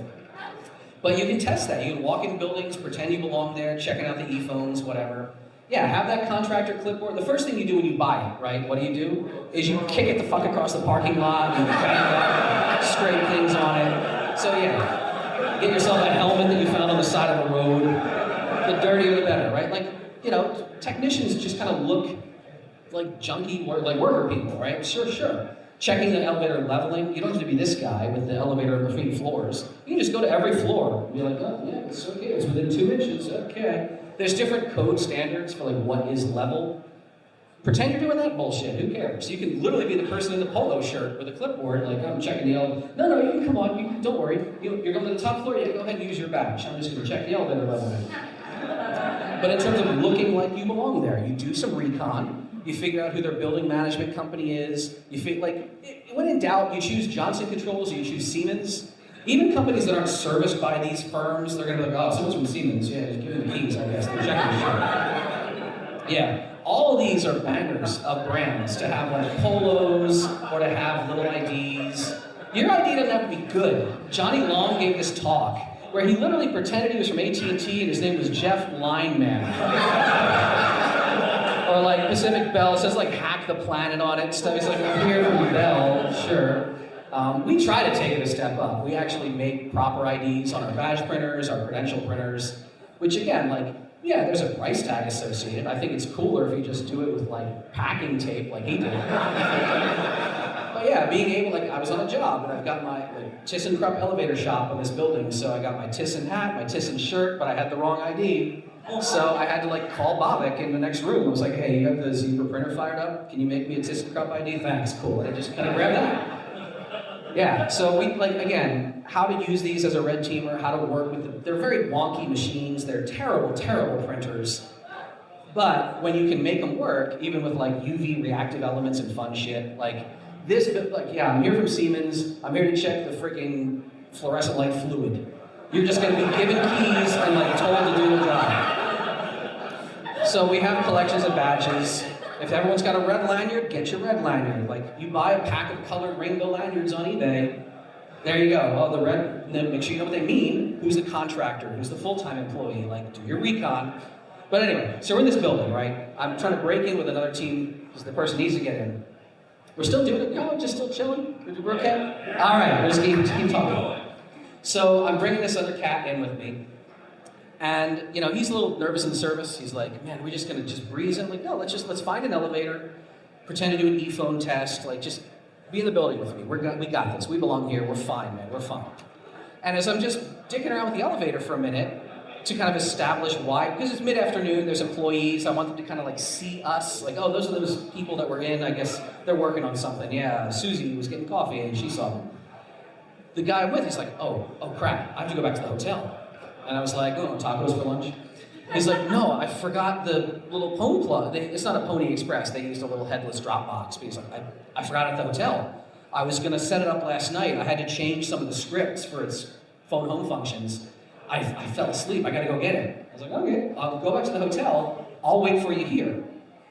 But you can test that. You can walk in buildings, pretend you belong there, checking out the e-phones, whatever. Yeah, have that contractor clipboard. The first thing you do when you buy it, right, what do? Is you kick it the fuck across the parking lot, you bang it, scrape things on it. So yeah, get yourself a helmet that you found on the side of the road. The dirtier the better, right? Like, you know, technicians just kind of look like junky, like worker people, right? Sure. Checking the elevator leveling. You don't have to be this guy with the elevator between floors. You can just go to every floor and be like, oh yeah, it's okay, it's within 2 inches, okay. There's different code standards for like what is level. Pretend you're doing that bullshit, who cares? You can literally be the person in the polo shirt with a clipboard, like I'm checking the elevator. No, you can come on, don't worry. You're going to the top floor, yeah, go ahead and use your badge. I'm just gonna check the elevator leveling. But in terms of looking like you belong there, you do some recon. You figure out who their building management company is. You feel like, when in doubt, you choose Johnson Controls or you choose Siemens. Even companies that aren't serviced by these firms, they're gonna be like, oh, someone's from Siemens. Yeah, just give them the keys, I guess. They're checking shit. Yeah, all of these are bangers of brands to have like polos or to have little IDs. Your ID doesn't have to be good. Johnny Long gave this talk where he literally pretended he was from AT&T and his name was Jeff Lineman. Or like Pacific Bell, it says like hack the planet on it and stuff. He's like, I'm here from Bell, sure. We try to take it a step up. We actually make proper IDs on our badge printers, our credential printers, which again, like, yeah, there's a price tag associated. I think it's cooler if you just do it with like packing tape like he did. But yeah, being able, like, I was on a job and I've got my ThyssenKrupp elevator shop in this building, so I got my Thyssen hat, my Thyssen shirt, but I had the wrong ID. So I had to like call Bobek in the next room. I was like, hey, you have the Zebra printer fired up? Can you make me a ThyssenKrupp ID? Thanks, cool. And I just kind of grabbed that. Yeah, so we, like, again, how to use these as a red teamer, how to work with them. They're very wonky machines. They're terrible, terrible printers. But when you can make them work, even with like UV reactive elements and fun shit, like this, like, yeah, I'm here from Siemens. I'm here to check the freaking fluorescent light fluid. You're just going to be given keys and like told to do the job. So we have collections of badges. If everyone's got a red lanyard, get your red lanyard. Like, you buy a pack of colored rainbow lanyards on eBay, there you go. Oh, the red, make sure you know what they mean. Who's the contractor? Who's the full-time employee? Like, do your recon. But anyway, so we're in this building, right? I'm trying to break in with another team because the person needs to get in. We're still doing it? Y'all just still chilling? We're okay? All right, we'll just keep talking. So I'm bringing this other cat in with me. And, you know, he's a little nervous in the service. He's like, man, we're just going to just breeze in. I'm like, no, let's find an elevator, pretend to do an e-phone test, like just be in the building with me. We got this. We belong here. We're fine, man. We're fine. And as I'm just dicking around with the elevator for a minute to kind of establish why, because it's mid-afternoon, there's employees, I want them to kind of like see us, like, oh, those are those people that were in, I guess they're working on something. Yeah, Susie was getting coffee and she saw them. The guy with, he's like, oh crap, I have to go back to the hotel. And I was like, oh, tacos for lunch? He's like, no, I forgot the little phone plug. It's not a Pony Express. They used a little headless drop box. But he's like, I forgot it at the hotel. I was gonna set it up last night. I had to change some of the scripts for its phone home functions. I fell asleep. I gotta go get it. I was like, okay, I'll go back to the hotel. I'll wait for you here.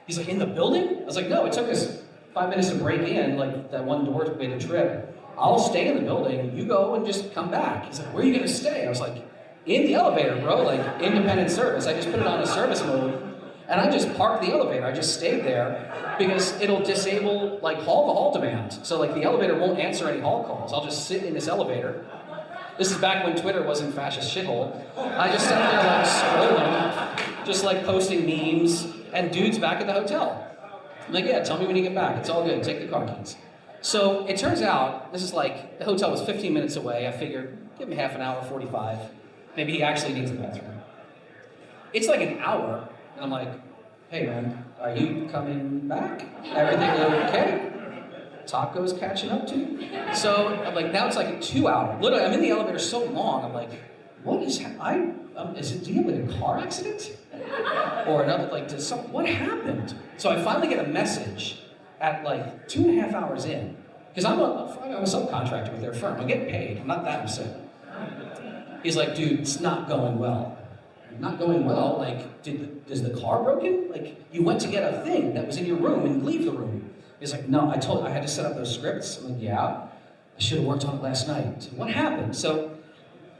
He's like, in the building? I was like, no, it took us 5 minutes to break in, like that one door made a trip. I'll stay in the building. You go and just come back. He's like, where are you gonna stay? I was like, in the elevator, bro, like independent service. I just put it on a service mode and I just parked the elevator. I just stayed there because it'll disable like call-to-hall demand. So like the elevator won't answer any hall calls. I'll just sit in this elevator. This is back when Twitter wasn't fascist shithole. I just sat there like scrolling, just like posting memes and dudes back at the hotel. I'm like, yeah, tell me when you get back. It's all good, take the car keys. So it turns out, this is like, the hotel was 15 minutes away. I figured, give him half an hour, 45. Maybe he actually needs a bathroom. It's like an hour, and I'm like, hey man, are you coming back? Everything okay? Tacos catching up to you? So I'm like, now it's like a 2 hour. Literally, I'm in the elevator so long, I'm like, what is, do you have like a car accident? Or another, like, what happened? So I finally get a message at like 2.5 hours in, because I'm a subcontractor with their firm. I'm getting paid, I'm not that upset. He's like, dude, it's not going well. Not going well? Like, is the car broken? Like, you went to get a thing that was in your room and leave the room. He's like, no, I had to set up those scripts. I'm like, yeah, I should have worked on it last night. So what happened? So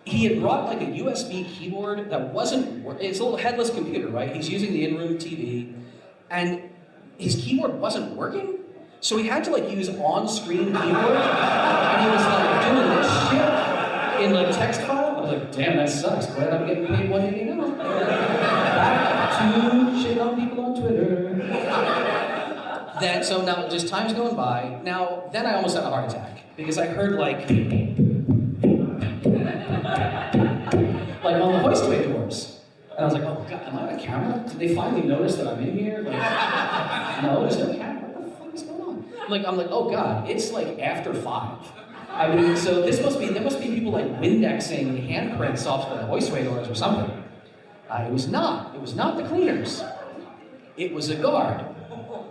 he had brought like a USB keyboard that wasn't, it's a little headless computer, right? He's using the in-room TV, and his keyboard wasn't working. So he had to like use on-screen keyboard, and he was like doing this shit in like text file. I was like, damn, that sucks. Glad I'm getting paid $180 an hour. Back to shitting on people on Twitter. So now, just time's going by. Now, then I almost had a heart attack because I heard like on the hoistway doors. And I was like, oh God, am I on camera? Did they finally notice that I'm in here? Like, no, there's no camera. What the fuck is going on? I'm like, oh God, it's like after 5. I mean, so there must be people like Windexing handprints off the hoistway doors or something. It was not the cleaners. It was a guard.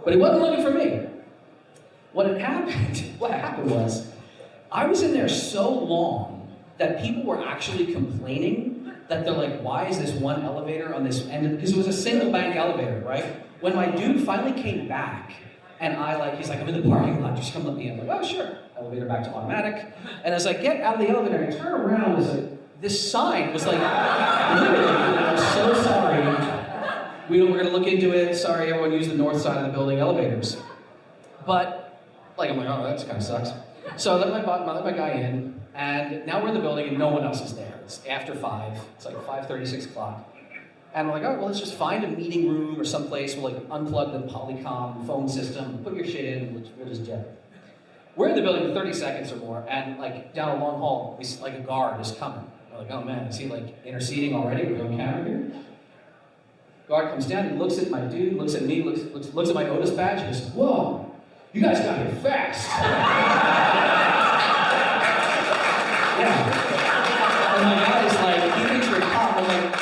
But he wasn't looking for me. What happened was, I was in there so long that people were actually complaining that they're like, why is this one elevator on this end? Because it was a single bank elevator, right? When my dude finally came back, and he's like, I'm in the parking lot, just come let me in. I'm like, oh, sure. Elevator back to automatic. And as I get out of the elevator, I turn around, this sign was like, literally, I'm so sorry. We're gonna look into it. Sorry, everyone used the north side of the building elevators. But, I'm like, oh, that kind of sucks. So I let my guy in, and now we're in the building and no one else is there. It's after 5, it's like 5:30, 6 o'clock. And I'm like, all right, well, let's just find a meeting room or someplace. We'll unplug the Polycom phone system, put your shit in, we'll just jet it. We're in the building for 30 seconds or more, and down a long hall, we see a guard is coming. We're like, oh man, is he interceding already? We're on camera here. Guard comes down, he looks at my dude, looks at me, looks at my Otis badge, and goes, whoa, you guys got here fast. Yeah. And my guy's he thinks we're a cop. I'm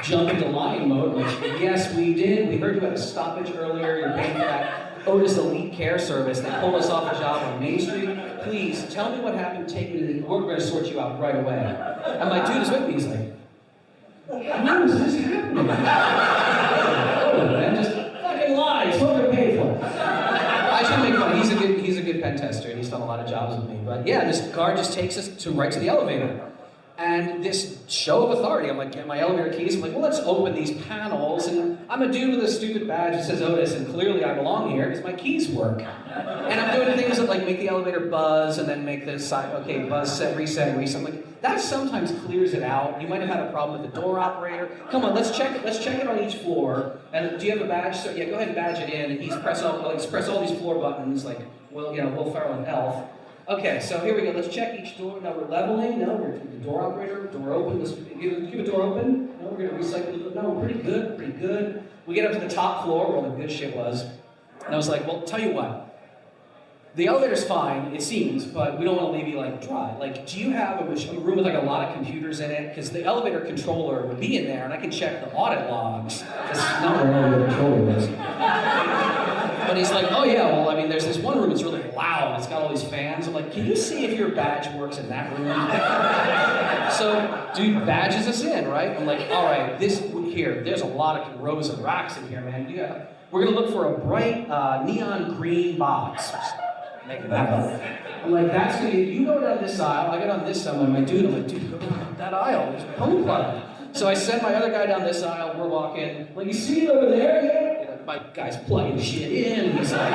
jump into lion mode. Yes, we did. We heard you had a stoppage earlier. You're paying for that Otis Elite Care Service. They pulled us off a job on Main Street. Please, tell me what happened. Take me to the, we're going to sort you out right away. And my dude is with me. He's like, how is this happening? Oh, man, just fucking lies. What we're paid for. I should make fun. He's a good pen tester, and he's done a lot of jobs with me. But yeah, this guard just takes us right to the elevator. And this show of authority, I'm like, get my elevator keys, I'm like, well, let's open these panels, and I'm a dude with a stupid badge that says Otis, and clearly I belong here because my keys work. And I'm doing things that like make the elevator buzz, and then make the side, okay, buzz, set, reset, reset. I'm like, that sometimes clears it out. You might have had a problem with the door operator. Come on, let's check it on each floor. And do you have a badge? So yeah, go ahead and badge it in, and he's press all these floor buttons, like, well, you know, Will Ferrell and Elf. Okay, so here we go. Let's check each door. Now we're leveling. No, we're the door operator. Door open. Let's give a door open. No, we're going to recycle. No, pretty good, pretty good. We get up to the top floor where all the good shit was. And I was like, well, tell you what. The elevator's fine, it seems, but we don't want to leave you like dry. Like, do you have a room with like a lot of computers in it? Because the elevator controller would be in there, and I can check the audit logs. That's not where elevator controller is. But he's like, oh yeah, well, I mean, there's this one room that's really loud. It's got all these fans. I'm like, can you see if your badge works in that room? So, dude badges us in, right? I'm like, all right, there's a lot of rows of racks in here, man. We're gonna look for a bright neon green box. Make that up. I'm like, that's gonna be, you go down this aisle, I get on this aisle, I'm like, dude, go down that aisle, there's a pony club. So I send my other guy down this aisle, we're walking, like, you see it over there, yeah? My guy's plugging shit in, he's like,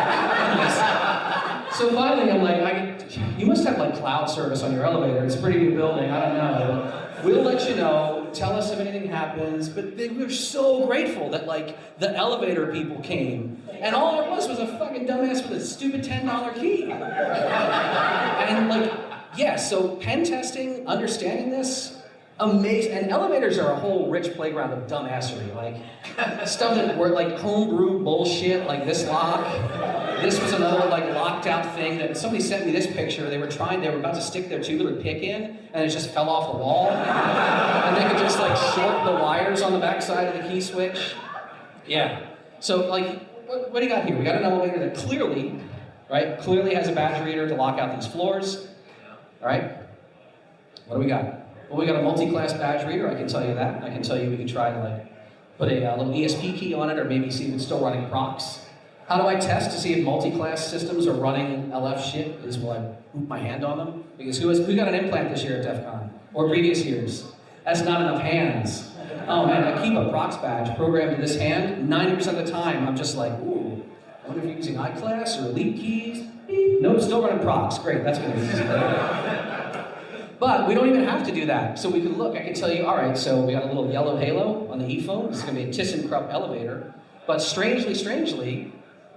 so finally I'm like, you must have like cloud service on your elevator, it's a pretty new building, I don't know. We'll let you know, tell us if anything happens, but we're so grateful that like the elevator people came, and all there was a fucking dumbass with a stupid $10 key. And like, yeah, so pen testing, understanding this, amazing, and elevators are a whole rich playground of dumbassery, like stuff that were like homebrew bullshit, like this lock. This was another like locked out thing that somebody sent me this picture. They were about to stick their tubular pick in, and it just fell off the wall. And they could just like short the wires on the backside of the key switch. Yeah. So like, what do you got here? We got an elevator that clearly has a badge reader to lock out these floors. All right. What do we got? Well, we got a multi-class badge reader, I can tell you that. I can tell you we can try to like put a little ESP key on it, or maybe see if it's still running procs. How do I test to see if multi-class systems are running LF shit? Will I boot my hand on them? Because who got an implant this year at DEF CON? Or previous years? That's not enough hands. Oh man, I keep a procs badge programmed to this hand. 90% of the time, I'm just like, ooh, I wonder if you're using I-class or elite keys. Beep. Nope, still running procs. Great, that's gonna be easy. But we don't even have to do that. So we can look, I can tell you, all right, so we got a little yellow halo on the e-phone. This is gonna be a ThyssenKrupp elevator. But strangely,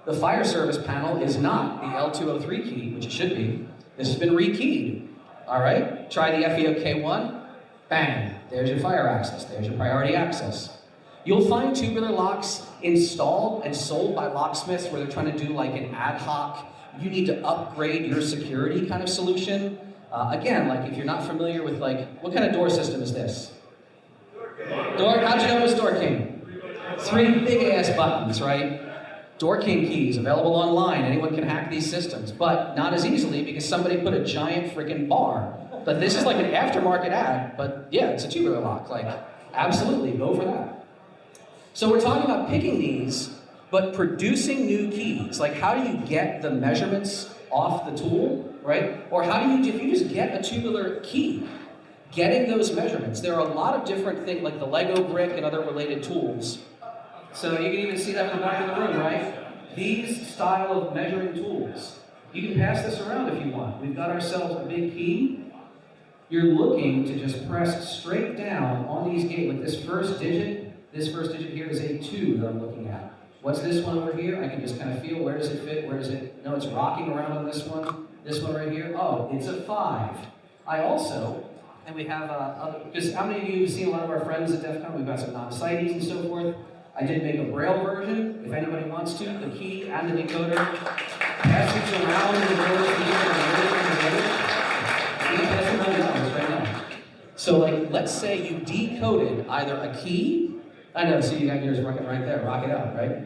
the fire service panel is not the L203 key, which it should be. This has been rekeyed. All right, try the FEOK1. Bang, there's your fire access. There's your priority access. You'll find tubular locks installed and sold by locksmiths where they're trying to do like an ad hoc, you need to upgrade your security kind of solution. Again, like if you're not familiar with like, what kind of door system is this? How'd you know it was Door King? 3 big ass buttons, right? Door King keys, available online. Anyone can hack these systems, but not as easily because somebody put a giant freaking bar. But this is like an aftermarket ad, but yeah, it's a tubular lock. Like, absolutely, go for that. So we're talking about picking these, but producing new keys. Like, how do you get the measurements off the tool, right? Or how do you, if you just get a tubular key, getting those measurements. There are a lot of different things, like the Lego brick and other related tools. So you can even see that in the back of the room, right? These style of measuring tools. You can pass this around if you want. We've got ourselves a big key. You're looking to just press straight down on these gates. Like this first digit here is a 2 that I'm looking at. What's this one over here? I can just kind of feel, where does it fit? Where does it? No, it's rocking around on this one. This one right here, oh, it's a 5. I also, and we have, because how many of you have seen a lot of our friends at DEF CON? We've got some non-CITES and so forth. I did make a Braille version, if anybody wants to, the key and the decoder. Pass it around in the right now. So like, let's say you decoded either a key, I know, so you got yours rocking right there, rock it out, right?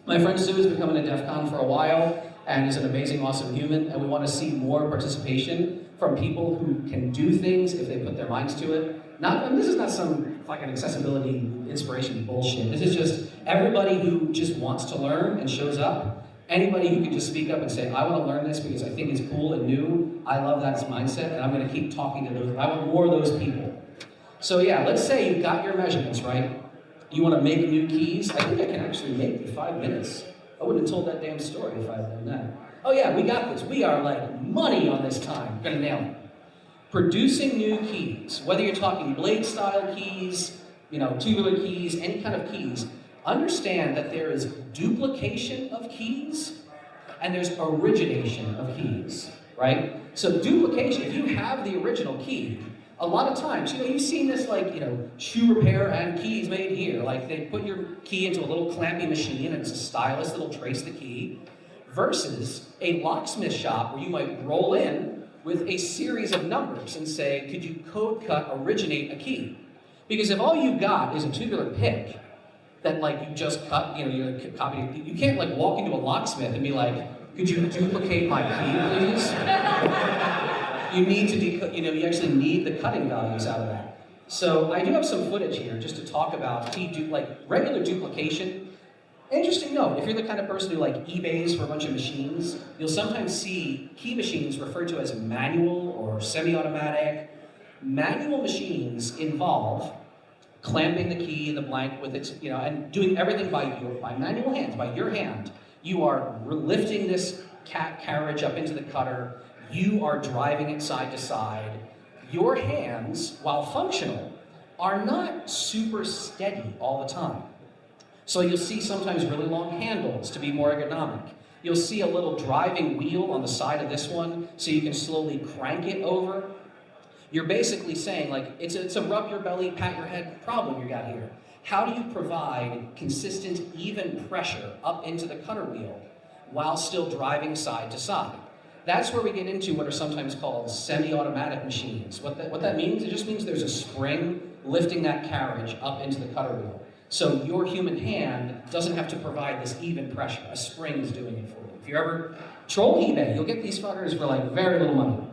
My friend Sue has been coming to DEF CON for a while, and is an amazing, awesome human, and we want to see more participation from people who can do things if they put their minds to it. And this is not some fucking accessibility inspiration bullshit. This is just everybody who just wants to learn and shows up. Anybody who can just speak up and say, I want to learn this because I think it's cool and new, I love that mindset, and I'm going to keep talking to those. I want more of those people. So yeah, let's say you've got your measurements, right? You want to make new keys. I think I can actually make it 5 minutes. I wouldn't have told that damn story if I had done that. Oh yeah, we got this. We are like money on this time. We're going to nail it. Producing new keys, whether you're talking blade style keys, tubular keys, any kind of keys, understand that there is duplication of keys and there's origination of keys, right? So duplication, if you have the original key, a lot of times, you've seen this shoe repair and keys made here. Like they put your key into a little clampy machine and it's a stylus that'll trace the key, versus a locksmith shop where you might roll in with a series of numbers and say, could you code cut originate a key? Because if all you've got is a tubular pick that you just cut, you copy, you can't walk into a locksmith and be like, could you duplicate my key, please? You need to, you actually need the cutting values out of that. So I do have some footage here just to talk about regular duplication. Interesting note, if you're the kind of person who eBays for a bunch of machines, you'll sometimes see key machines referred to as manual or semi-automatic. Manual machines involve clamping the key in the blank with its, and doing everything by manual hands, by your hand. You are lifting this carriage up into the cutter. You are driving it side to side. Your hands, while functional, are not super steady all the time. So you'll see sometimes really long handles to be more ergonomic. You'll see a little driving wheel on the side of this one so you can slowly crank it over. You're basically saying, it's a rub your belly, pat your head problem you got here. How do you provide consistent, even pressure up into the cutter wheel while still driving side to side? That's where we get into what are sometimes called semi-automatic machines. What that means, it just means there's a spring lifting that carriage up into the cutter wheel. So your human hand doesn't have to provide this even pressure. A spring is doing it for you. If you ever troll eBay, you'll get these fuckers for very little money.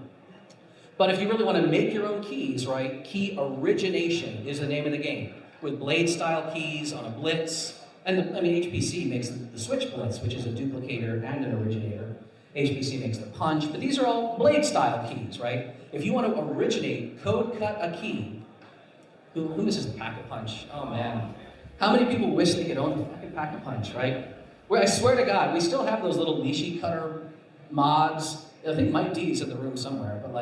But if you really want to make your own keys, right, key origination is the name of the game. With blade style keys on a blitz, and HPC makes the switch blitz, which is a duplicator and an originator. HPC makes the punch, but these are all blade style keys, right? If you want to originate, code cut a key, who misses the packet punch? Oh man. How many people wish they could own the fucking packet punch, right? Where I swear to God, we still have those little niche cutter mods. I think Mike D's in the room somewhere, but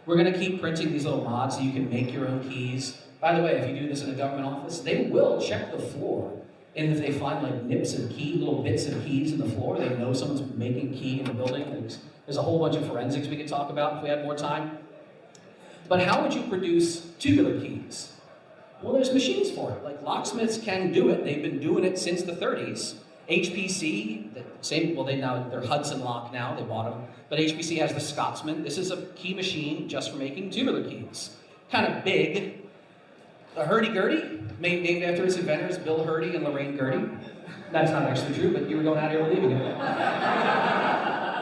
we're gonna keep printing these little mods so you can make your own keys. By the way, if you do this in a government office, they will check the floor. And if they find nips of key, little bits of keys in the floor, they know someone's making key in the building. There's a whole bunch of forensics we could talk about if we had more time. But how would you produce tubular keys? Well, there's machines for it. Locksmiths can do it. They've been doing it since the 30s. HPC, they're Hudson Lock now, they bought them. But HPC has the Scotsman. This is a key machine just for making tubular keys. Kind of big. The hurdy-gurdy, named after its inventors, Bill Hurdy and Lorraine Gurdy. That's not actually true, but you were going out here believing it.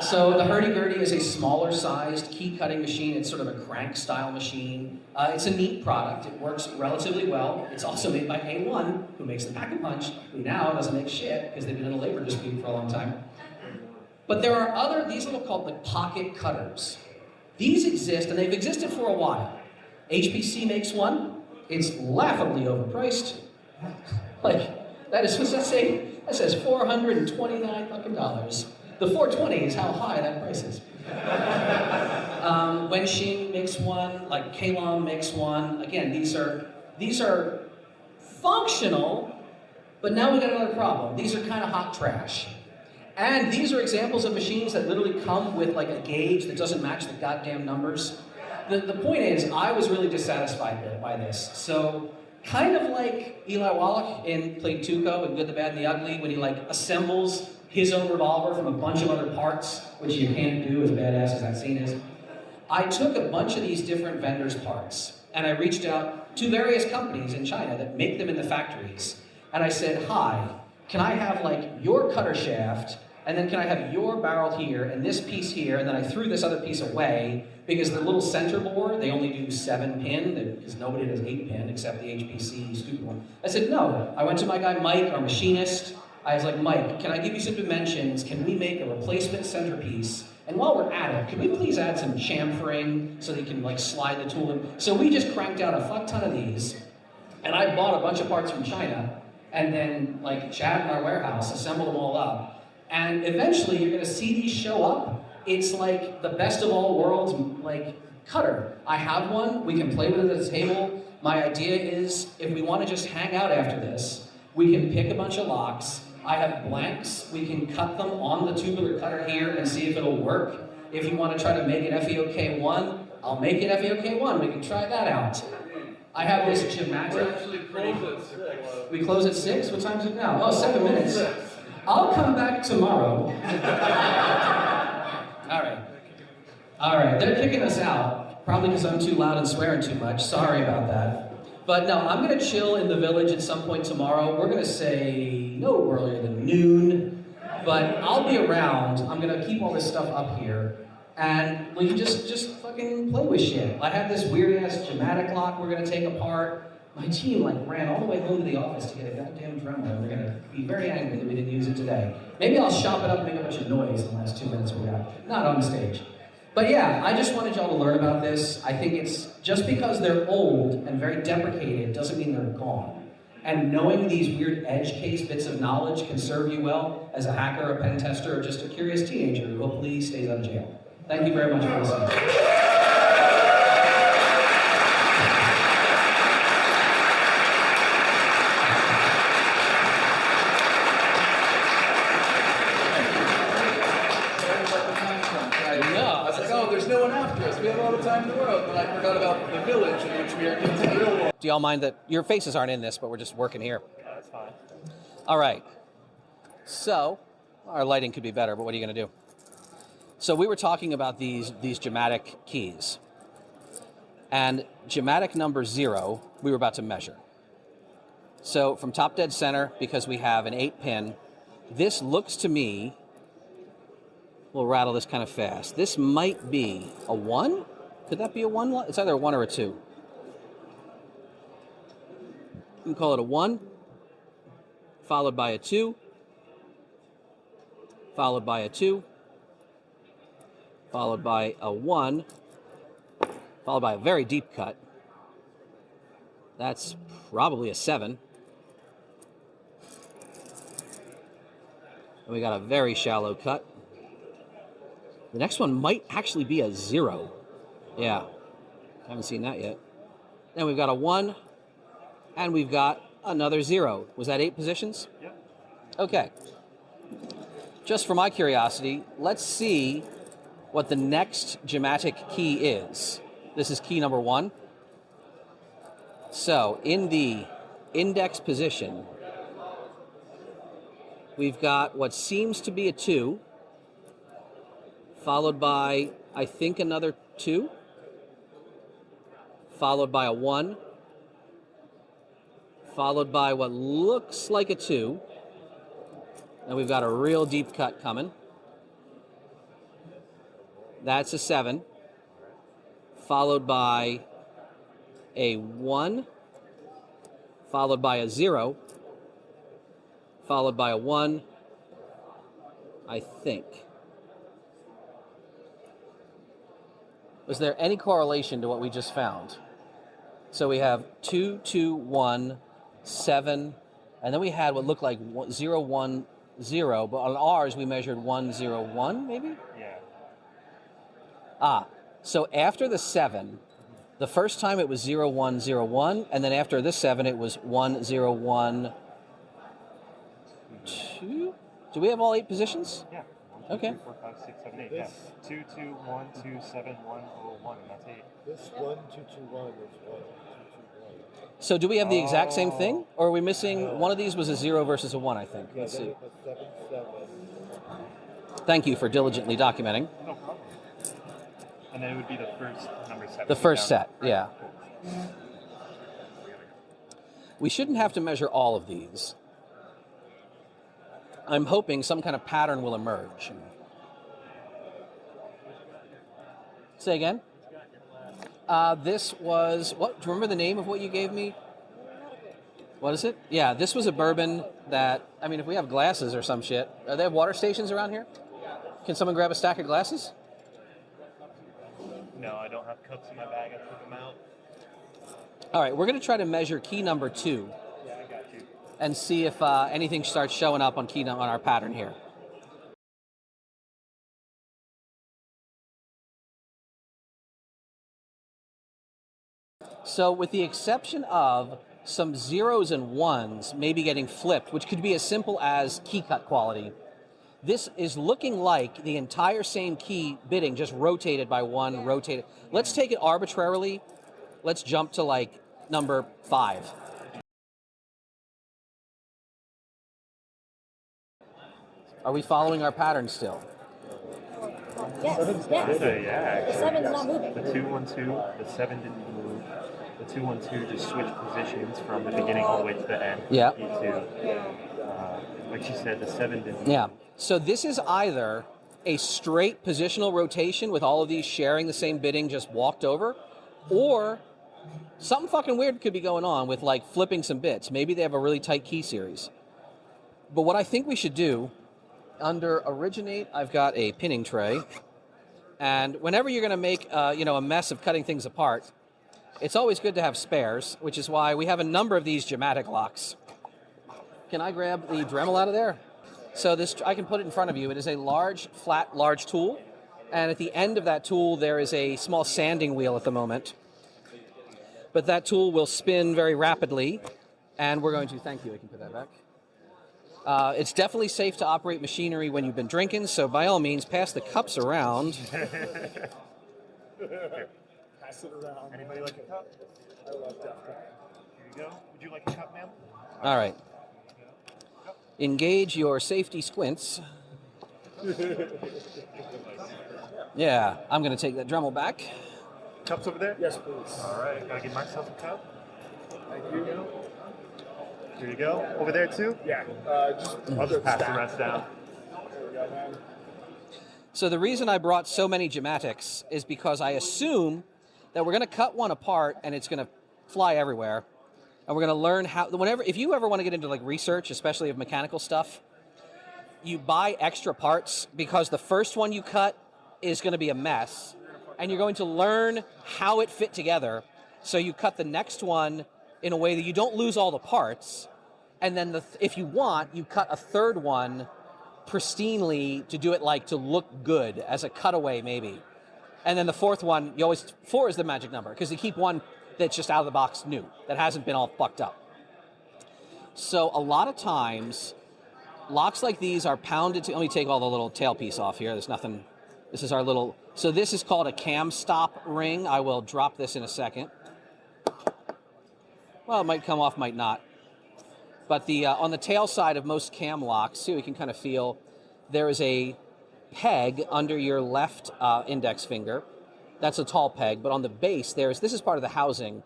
So the hurdy-gurdy is a smaller sized key cutting machine. It's sort of a crank style machine. It's a neat product. It works relatively well. It's also made by A1, who makes the packet punch, who now doesn't make shit because they've been in a labor dispute for a long time. But there are these little called pocket cutters. These exist, and they've existed for a while. HPC makes one. It's laughably overpriced. That says $429 fucking dollars. The 420 is how high that price is. Wenxing makes one, Kalon makes one. Again, these are functional, but now we got another problem. These are kind of hot trash. And these are examples of machines that literally come with a gauge that doesn't match the goddamn numbers. The point is, I was really dissatisfied by this. So, kind of like Eli Wallach played Tuco in Good, the Bad, and the Ugly, when he assembles his own revolver from a bunch of other parts, which you can't do as badass as that scene is. I took a bunch of these different vendors' parts, and I reached out to various companies in China that make them in the factories. And I said, hi, can I have your cutter shaft, and then can I have your barrel here, and this piece here, and then I threw this other piece away, because the little center bore, they only do 7-pin, because nobody does 8-pin except the HPC stupid one. I said, no. I went to my guy Mike, our machinist, I was like, Mike, can I give you some dimensions? Can we make a replacement centerpiece? And while we're at it, can we please add some chamfering so that you can like slide the tool in? So we just cranked out a fuck ton of these, and I bought a bunch of parts from China, and then like Chad in our warehouse assembled them all up. And eventually you're gonna see these show up. It's like the best of all worlds, like cutter. I have one, we can play with it at the table. My idea is if we wanna just hang out after this, we can pick a bunch of locks. I have blanks, we can cut them on the tubular cutter here and see if it'll work. If you wanna try to make an FEOK1, I'll make an FEOK1, we can try that out. I have this Gematic. We're actually pretty close. We close at 6? What time is it now? Oh, 7 minutes. I'll come back tomorrow. All right, they're kicking us out, probably because I'm too loud and swearing too much. Sorry about that. But no, I'm gonna chill in the village at some point tomorrow. We're gonna say no earlier than noon, but I'll be around. I'm gonna keep all this stuff up here, and we can just fucking play with shit. I have this weird ass Gematic lock we're gonna take apart. My team like ran all the way home to the office to get a goddamn Dremel, and they're gonna be very angry that we didn't use it today. Maybe I'll shop it up and make a bunch of noise in the last 2 minutes we got. Not on the stage. But yeah, I just wanted y'all to learn about this. I think it's, just because they're old and very deprecated doesn't mean they're gone. And knowing these weird edge case bits of knowledge can serve you well as a hacker, a pen tester, or just a curious teenager who hopefully stays out of jail. Thank you very much for listening. There's no one after us. We have all the time in the world, but I forgot about the village in which we are contained. Do y'all mind that your faces aren't in this, but we're just working here? Yeah, that's fine. All right. So, our lighting could be better, but what are you going to do? So we were talking about these Gematic keys. And Gematic number 0, we were about to measure. So from top dead center, because we have an 8-pin, this looks to me, we'll rattle this kind of fast. This might be a 1? Could that be a 1? It's either a 1 or a 2. You can call it a 1, followed by a 2, followed by a 2, followed by a 1, followed by a very deep cut. That's probably a 7. And we got a very shallow cut. The next one might actually be a 0. Yeah, haven't seen that yet. Then we've got a 1, and we've got another 0. Was that 8 positions? Yeah. Okay. Just for my curiosity, let's see what the next Gematic key is. This is key number 1. So, in the index position, we've got what seems to be a 2, followed by, I think, another 2, followed by a 1, followed by what looks like a 2, and we've got a real deep cut coming. That's a 7, followed by a 1, followed by a 0, followed by a 1, I think. Was there any correlation to what we just found? So we have 2, 2, 1, 7, and then we had what looked like 0, 1, 0, but on ours we measured 1, 0, 1, maybe? Yeah. Ah, so after the 7, the first time it was 0, 1, 0, 1, and then after this 7 it was 1, 0, 1, 2? Do we have all 8 positions? Yeah. 1, 2, Okay. 3, 4, 5, 6, 7, 8. Yeah. 2, 2, 1, 2, 7, 1, 0, 1, and that's 8. This 1, 2, 2, 1 is 1, 2, 2, 1. So do we have the exact same thing? Or are we missing, one of these was a 0 versus a 1, I think. Yeah, Let's then see. it was 7, 7. Thank you for diligently documenting. No problem. And then it would be the first number 7. The first down. set, yeah. We shouldn't have to measure all of these. I'm hoping some kind of pattern will emerge. Say again? This was, what? Do you remember the name of what you gave me? What is it? Yeah, this was a bourbon that, I mean, if we have glasses or some shit, they have water stations around here? Can someone grab a stack of glasses? No, I don't have cups in my bag. I took them out. All right, we're going to try to measure key number 2 Yeah, I got you. and see if anything starts showing up on on our pattern here. So with the exception of some zeros and ones maybe getting flipped, which could be as simple as key cut quality, this is looking like the entire same key bidding just rotated by one rotated. Let's take it arbitrarily. Let's jump to like number 5. Are we following our pattern still? Seven's Yes. So, yeah, The actually. seven's not moving. The 2-1-2, the 7 didn't move. The 2-1-2 just switched positions from the beginning all the way to the end. Yeah. Like she said, the 7 didn't move. Yeah. So this is either a straight positional rotation with all of these sharing the same bidding just walked over, or something fucking weird could be going on with like flipping some bits. Maybe they have a really tight key series. But what I think we should do, under originate, I've got a pinning tray. And whenever you're going to make a mess of cutting things apart, it's always good to have spares, which is why we have a number of these Gematic locks. Can I grab the Dremel out of there? So this, I can put it in front of you. It is a large, flat, large tool. And at the end of that tool, there is a small sanding wheel at the moment. But that tool will spin very rapidly. And we're going to, thank you, I can put that back. It's definitely safe to operate machinery when you've been drinking, so by all means, pass the cups around. Pass it around. Anybody like a cup? I love DEFCON. Here you go. Would you like a cup, ma'am? All right. Engage your safety squints. Yeah, I'm going to take that Dremel back. Cups over there? Yes, please. All right, gotta get myself a cup. Thank you. Here you go. Over there too? Yeah, just I'll just pass the rest down. There we go, man. So the reason I brought so many Gematics is because I assume that we're going to cut one apart and it's going to fly everywhere. And we're going to learn how, if you ever want to get into like research, especially of mechanical stuff, you buy extra parts because the first one you cut is going to be a mess. And you're going to learn how it fit together. So you cut the next one in a way that you don't lose all the parts. And then if you want, you cut a third one pristinely to do it like to look good as a cutaway maybe. And then the fourth one, 4 is the magic number because you keep one that's just out of the box new, that hasn't been all fucked up. So a lot of times, locks like these are pounded to, let me take all the little tailpiece off here. There's nothing, this is our little, so this is called a cam stop ring. I will drop this in a second. Well, it might come off, might not. But the on the tail side of most cam locks, see, we can kind of feel, there is a peg under your left index finger. That's a tall peg, but on the base, this is part of the housing.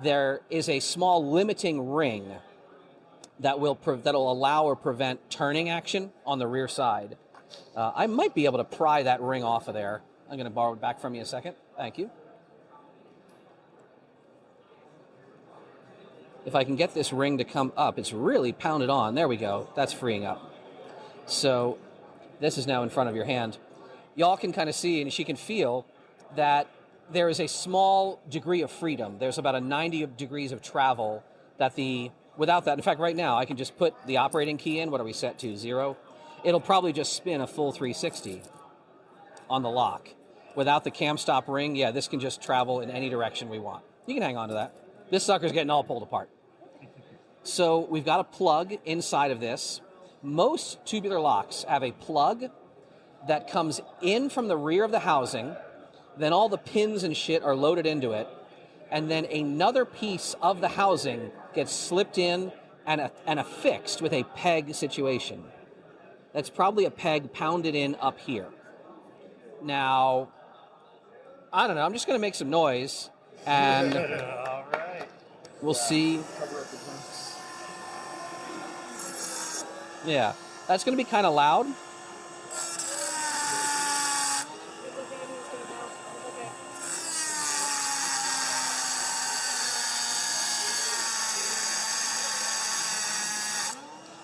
There is a small limiting ring that that'll allow or prevent turning action on the rear side. I might be able to pry that ring off of there. I'm going to borrow it back from you a second. Thank you. If I can get this ring to come up, it's really pounded on. There we go. That's freeing up. So this is now in front of your hand. Y'all can kind of see, and she can feel, that there is a small degree of freedom. There's about a 90 degrees of travel that without that, in fact, right now, I can just put the operating key in. What are we set to, 0? It'll probably just spin a full 360 on the lock. Without the cam stop ring, yeah, this can just travel in any direction we want. You can hang on to that. This sucker's getting all pulled apart. So we've got a plug inside of this. Most tubular locks have a plug that comes in from the rear of the housing. Then all the pins and shit are loaded into it. And then another piece of the housing gets slipped in and affixed with a peg situation. That's probably a peg pounded in up here. Now, I don't know, I'm just going to make some noise and All right. we'll see. Yeah, that's going to be kind of loud.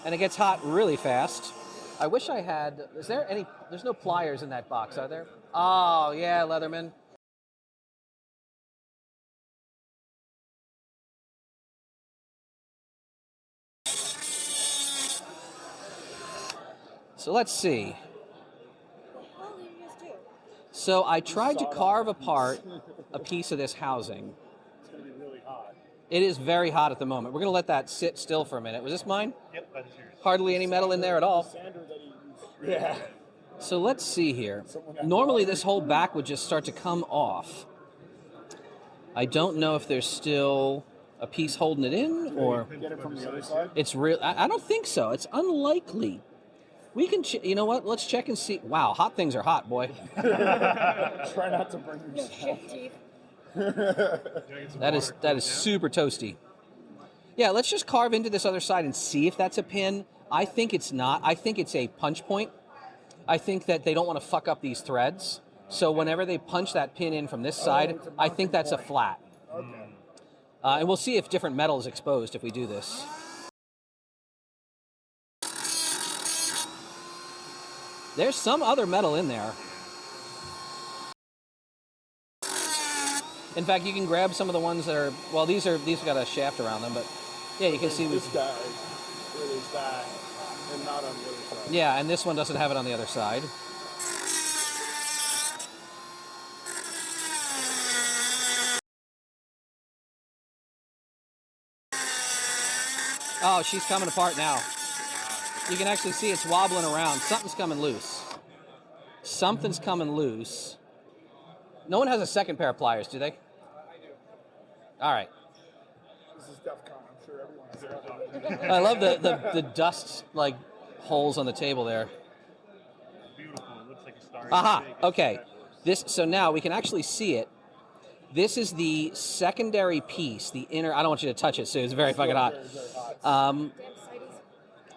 and it gets hot really fast. I wish I had, there's no pliers in that box, are there? Oh, yeah, Leatherman. So let's see. So I tried to carve apart a piece of this housing. It's going to be really hot. It is very hot at the moment. We're going to let that sit still for a minute. Was this mine? Yep, that is yours. Hardly any metal in there at all. Sander that he used. Yeah. So let's see here. Normally this whole back would just start to come off. I don't know if there's still a piece holding it in or... Get it from the other side? It's real. I don't think so. It's unlikely. We can, you know what? Let's check and see. Wow, hot things are hot, boy. Try not to burn yourself. That is super toasty. Yeah, let's just carve into this other side and see if that's a pin. I think it's not. I think it's a punch point. I think that they don't want to fuck up these threads. So whenever they punch that pin in from this side, I think that's a flat. Okay. And we'll see if different metal is exposed if we do this. There's some other metal in there. In fact, you can grab some of the ones that are, well, these have got a shaft around them, but yeah, you can see This guy, it is that, and not on the other side. yeah, and this one doesn't have it on the other side. Oh, she's coming apart now. You can actually see it's wobbling around. Something's coming loose. Something's coming loose. No one has a second pair of pliers, do they? I do. All right. This is DEFCON. I'm sure everyone has that. I love the dust like holes on the table there. Beautiful. It looks like a star. Aha. Okay. So now we can actually see it. This is the secondary piece, the inner. I don't want you to touch it, Sue. It's very fucking hot.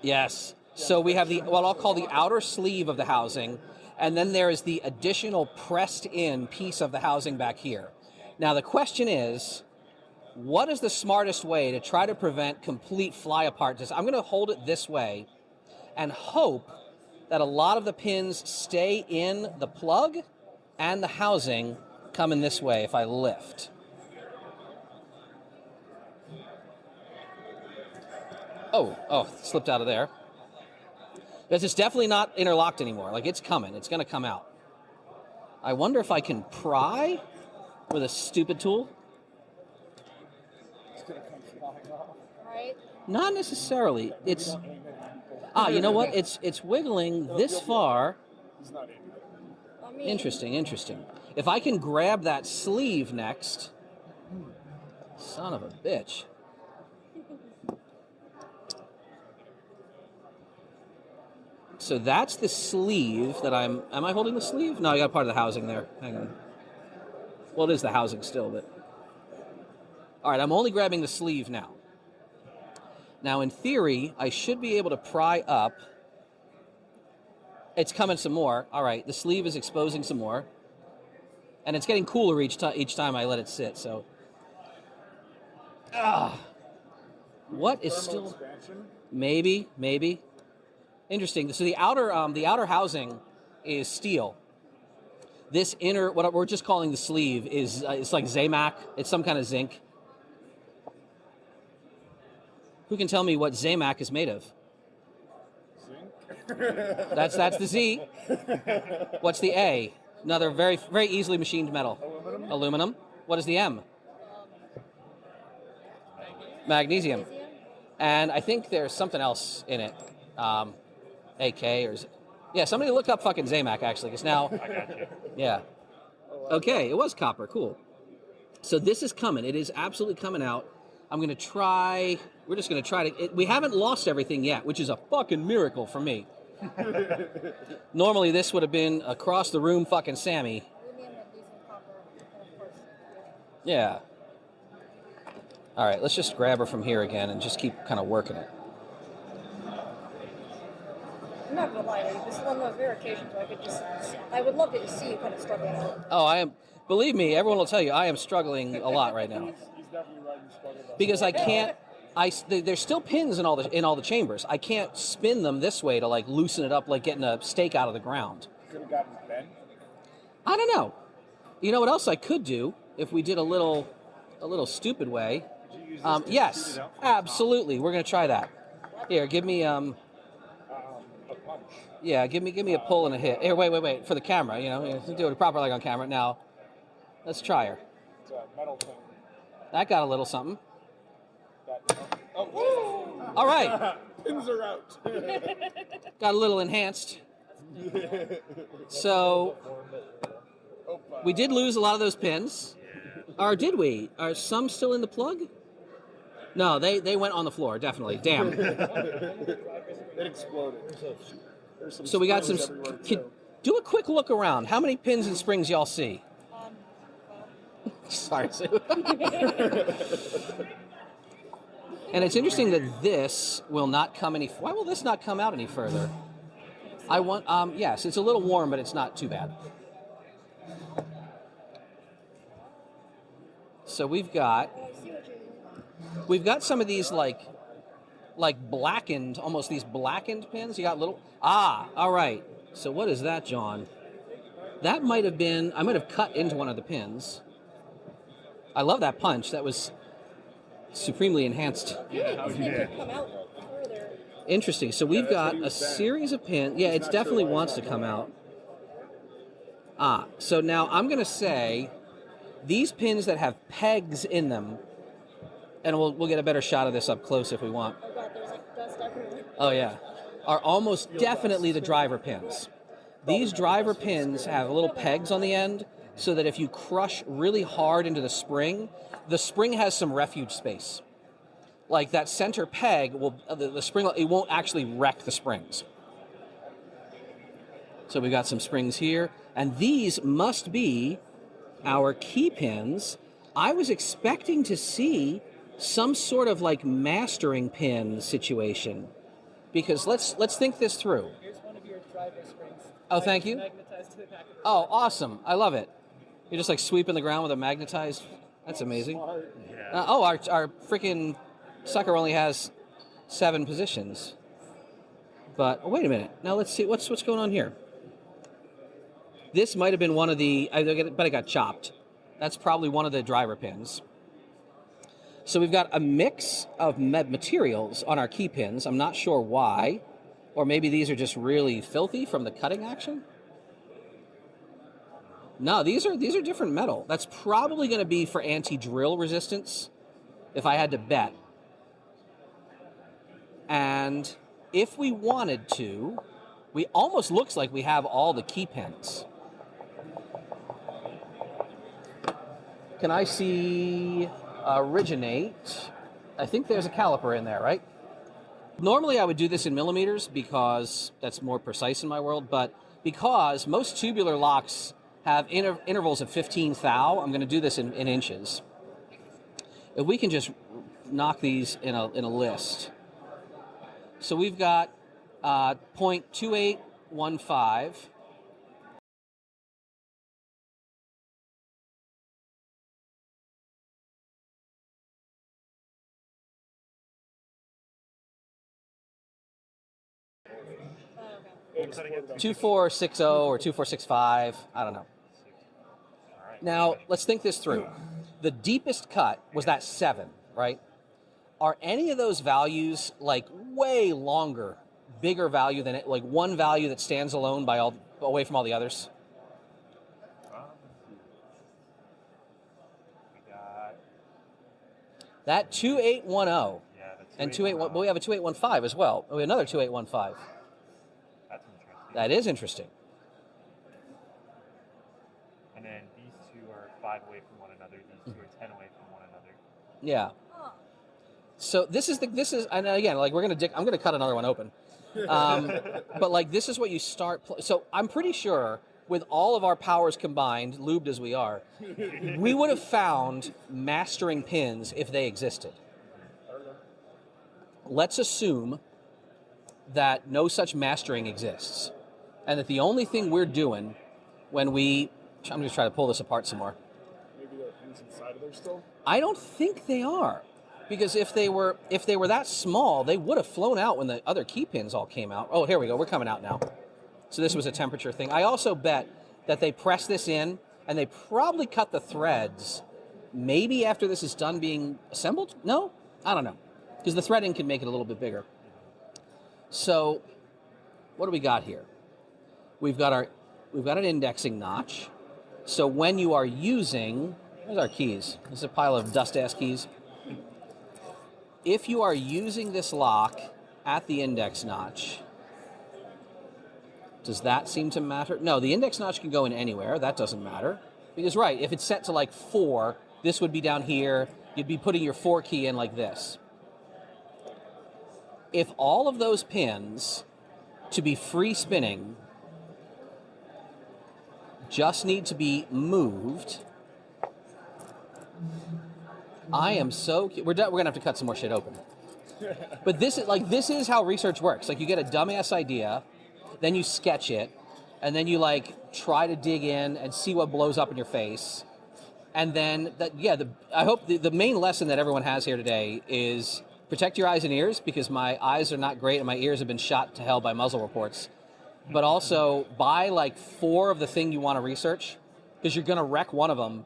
Yes. So we have what I'll call the outer sleeve of the housing, and then there is the additional pressed-in piece of the housing back here. Now the question is, what is the smartest way to try to prevent complete fly-apart? I'm going to hold it this way and hope that a lot of the pins stay in the plug and the housing coming this way if I lift. Oh, slipped out of there. Because it's definitely not interlocked anymore. Like, it's coming. It's going to come out. I wonder if I can pry with a stupid tool. It's going to come flying off. Right? Not necessarily. It's... you know what? It's wiggling this far. He's not aiming. I mean, Interesting. If I can grab that sleeve next... Son of a bitch. So that's the sleeve that am I holding the sleeve? No, I got part of the housing there. Hang on. Well, it is the housing still, but... All right, I'm only grabbing the sleeve now. Now, in theory, I should be able to pry up. It's coming some more. All right, the sleeve is exposing some more. And it's getting cooler each time I let it sit, so... What is Thermal still... expansion. Maybe. Interesting. So the outer housing is steel. This inner, what we're just calling the sleeve, is it's like Zamac. It's some kind of zinc. Who can tell me what Zamac is made of? Zinc. That's the Z. What's the A? Another very very easily machined metal. Aluminum. What is the M? Magnesium. And I think there's something else in it. AK or... Yeah, somebody look up fucking Zamac, actually, because now... I got you. Yeah. Okay, it was copper. Cool. So this is coming. It is absolutely coming out. I'm going to try... We're just going to try to... we haven't lost everything yet, which is a fucking miracle for me. Normally, this would have been across the room fucking Sammy. aluminum, magnesium, copper, and of course. Yeah. All right, let's just grab her from here again and just keep kind of working it. I'm not gonna lie, this is one of those rare occasions where I would love to see you kind of struggling out. Oh, I am... Believe me, everyone will tell you, I am struggling a lot right now. He's definitely right in struggle. Because I can't... there's still pins in all the chambers. I can't spin them this way to like loosen it up, like getting a stake out of the ground. Could have gotten bent. I don't know. You know what else I could do if we did a little stupid way? Did you use this to shoot Yes, it out from the absolutely. We're gonna try that. Here, give me A punch. yeah, give me a pull and a hit. Here, wait for the camera. You know, do it proper like on camera. Now, let's try her. It's a metal thing. That got a little something. Oh. All right, Pins are out. got a little enhanced. So we did lose a lot of those pins. Or did we? Are some still in the plug? No, they went on the floor, definitely. Damn. It exploded. There's some So we got some. springs everywhere, too. Do a quick look around. How many pins and springs y'all see? Sorry, Sue. And it's interesting that this will not come any. Why will this not come out any further? I want. Yes, it's a little warm, but it's not too bad. So we've got some of these like blackened, almost these blackened pins. You got little. All right. So what is that, John? That might have been. I might have cut into one of the pins. I love that punch. That was supremely enhanced. Yeah, this thing could come out further. Interesting. So we've got a series of pins. Yeah, it definitely wants to come out. So now I'm going to say these pins that have pegs in them, and we'll get a better shot of this up close if we want. Oh god, there's like dust everywhere. Oh yeah, are almost definitely the driver pins. These driver pins have little pegs on the end, so that if you crush really hard into the spring has some refuge space. Like that center peg will, the spring, it won't actually wreck the springs. So we've got some springs here, and these must be our key pins. I was expecting to see some sort of like mastering pin situation, because let's think this through. Here's one of your driver springs. Oh, thank you. Magnetized to the back of the Oh, awesome! I love it. You're just like sweeping the ground with a magnetized. That's amazing. Yeah. Our freaking sucker only has 7 positions. But wait a minute. Now let's see what's going on here. This might have been one of the. But it got chopped. That's probably one of the driver pins. So we've got a mix of materials on our key pins. I'm not sure why, or maybe these are just really filthy from the cutting action. No, these are different metal. That's probably going to be for anti-drill resistance, if I had to bet. And if we wanted to, we almost looks like we have all the key pins. Can I see originate? I think there's a caliper in there, right? Normally I would do this in millimeters because that's more precise in my world, but because most tubular locks have intervals of 15 thou, I'm going to do this in inches. If we can just knock these in a list. So we've got 0.2815. Cutting it 2460 or 2465, I don't know. All right. Now, let's think this through. The deepest cut was that 7, right? Are any of those values like way longer, bigger value than it, like one value that stands alone away from all the others? We got That 2810 yeah, that's and 281, but we have a 2815 as well. We have another 2815. That's interesting. That is interesting. And then these two are 5 away from one another. These two are 10 away from one another. Yeah. So this is, and again, like I'm gonna cut another one open. But like this is what you start. So I'm pretty sure with all of our powers combined, lubed as we are, we would have found mastering pins if they existed. Let's assume that no such mastering exists, and that the only thing we're doing when I'm going to try to pull this apart some more. Maybe they're pins inside of there still. I don't think they are, Because if they were that small, they would have flown out when the other key pins all came out. Oh, here we go. We're coming out now. So this was a temperature thing. I also bet that they press this in and they probably cut the threads maybe after this is done being assembled. No, I don't know, because the threading can make it a little bit bigger. So what do we got here? We've got an indexing notch. So when you are using, there's our keys. This is a pile of dust-ass keys. If you are using this lock at the index notch, does that seem to matter? No, the index notch can go in anywhere. That doesn't matter. Because, right, if it's set to like 4, this would be down here. You'd be putting your 4 key in like this. If all of those pins to be free spinning just need to be moved, I am so... We're going to have to cut some more shit open. But this is how research works. Like, you get a dumbass idea, then you sketch it, and then you like try to dig in and see what blows up in your face. And then I hope the main lesson that everyone has here today is protect your eyes and ears, because my eyes are not great and my ears have been shot to hell by muzzle reports. But also buy like 4 of the thing you want to research, because you're going to wreck one of them.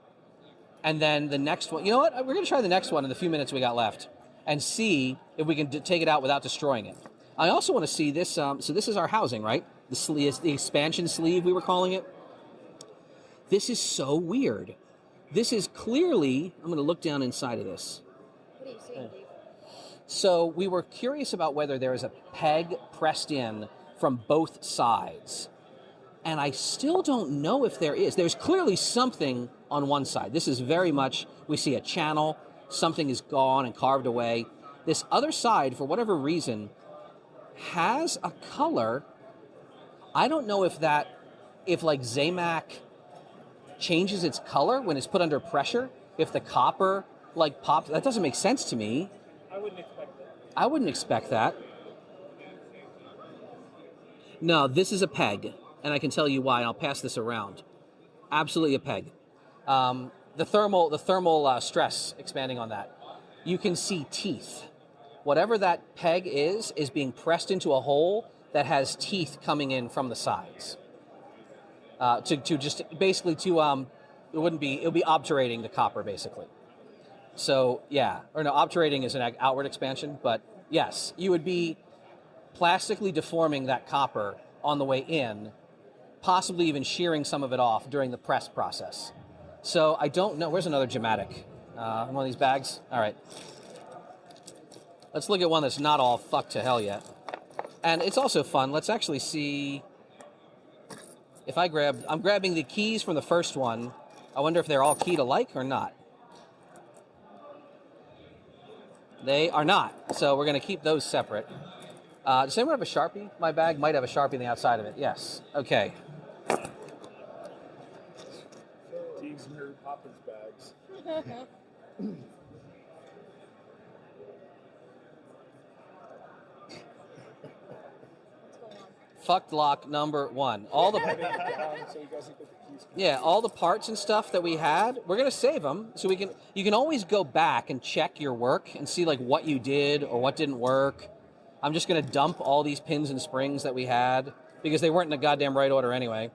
And then the next one, you know what? We're going to try the next one in the few minutes we got left and see if we can take it out without destroying it. I also want to see this. So this is our housing, right? The expansion sleeve, we were calling it. This is so weird. This is clearly, I'm going to look down inside of this. What are you seeing, Dave? So we were curious about whether there is a peg pressed in from both sides. And I still don't know if there is. There's clearly something on one side. This is very much, we see a channel, something is gone and carved away. This other side, for whatever reason, has a color. I don't know if like Zamac changes its color when it's put under pressure, if the copper like pops. That doesn't make sense to me. I wouldn't expect that. I wouldn't expect that. No, this is a peg, and I can tell you why. I'll pass this around. Absolutely a peg. The thermal stress expanding on that. You can see teeth. Whatever that peg is being pressed into a hole that has teeth coming in from the sides. It'll be obturating the copper basically. So yeah, or no, obturating is an outward expansion, but yes, you would be plastically deforming that copper on the way in, possibly even shearing some of it off during the press process. So I don't know. Where's another Gematic? One of these bags? All right. Let's look at one that's not all fucked to hell yet. And it's also fun. Let's actually see if I'm grabbing the keys from the first one. I wonder if they're all keyed alike or not. They are not. So we're going to keep those separate. Does anyone have a Sharpie? My bag might have a Sharpie on the outside of it. Yes. Okay. Steve's Mary Poppins bags. Fucked lock number 1. All the So you guys can put the keys. yeah, all the parts and stuff that we had, we're gonna save them so you can always go back and check your work and see like what you did or what didn't work. I'm just gonna dump all these pins and springs that we had because they weren't in the goddamn right order anyway.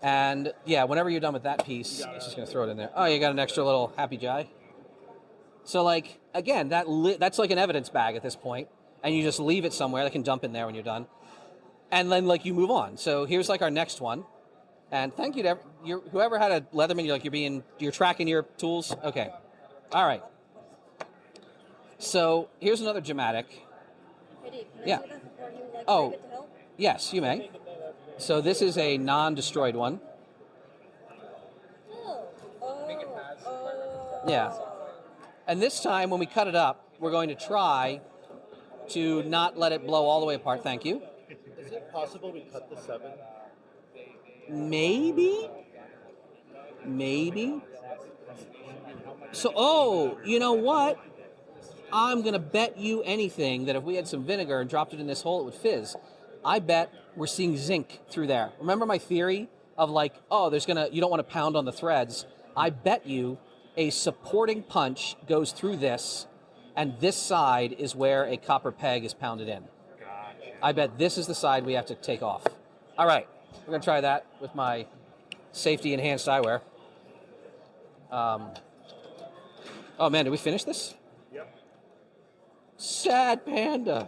And yeah, whenever you're done with that piece, it's just gonna throw it in there. Oh, you got an extra little happy jai. So like again, that's like an evidence bag at this point, and you just leave it somewhere. They can dump in there when you're done. And then, like, you move on. So here's, like, our next one. And thank you to whoever had a Leatherman. You're tracking your tools. Okay. All right. So here's another Gematic. Hey, Dave, can I Yeah. see that before you, Oh. drive it to hell? Yes, you may. So this is a non-destroyed one. Yeah. And this time, when we cut it up, we're going to try to not let it blow all the way apart. Thank you. Is it possible we cut the 7? Maybe. So, you know what? I'm going to bet you anything that if we had some vinegar and dropped it in this hole, it would fizz. I bet we're seeing zinc through there. Remember my theory of like, you don't want to pound on the threads. I bet you a supporting punch goes through this, and this side is where a copper peg is pounded in. I bet this is the side we have to take off. All right, we're going to try that with my safety enhanced eyewear. Oh man, did we finish this? Yep. Sad panda.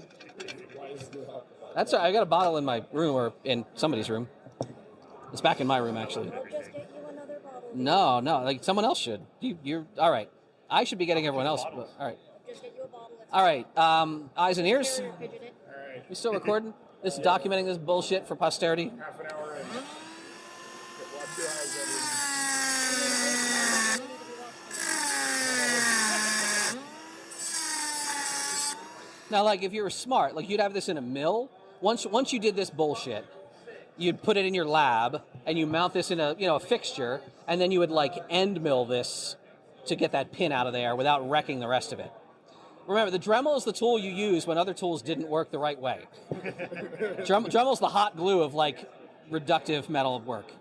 That's all right. I got a bottle in my room or in somebody's room. It's back in my room actually. I'll just get you another bottle. No, like someone else should. You're all right. I should be getting everyone else. But, all right. Just get you a bottle. That's All right. Eyes and ears. fidget it. We still recording? This is documenting this bullshit for posterity. Half an hour in. Watch your eyes, everyone. Now, like, if you were smart, like, you'd have this in a mill. Once you did this bullshit, you'd put it in your lab, and you mount this in a fixture, and then you would, like, end mill this to get that pin out of there without wrecking the rest of it. Remember, the Dremel is the tool you use when other tools didn't work the right way. Dremel's the hot glue of, like, reductive metal work.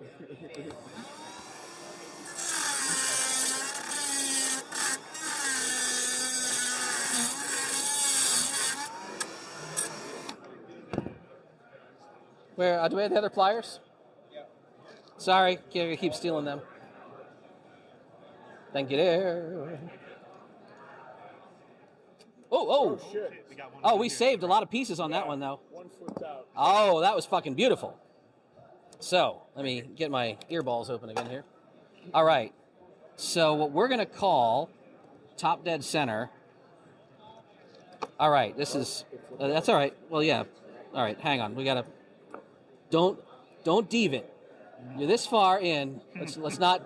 Where do we have the other pliers? Yeah. Sorry, can't keep stealing them. Thank you there. Oh! Shit. Oh, we saved a lot of pieces on that one though. One flipped out. Oh, that was fucking beautiful. So let me get my earballs open again here. All right. So what we're gonna call top dead center. All right. This is that's all right. Well, yeah. All right. Hang on. We gotta. Don't deeve it. You're this far in. Let's not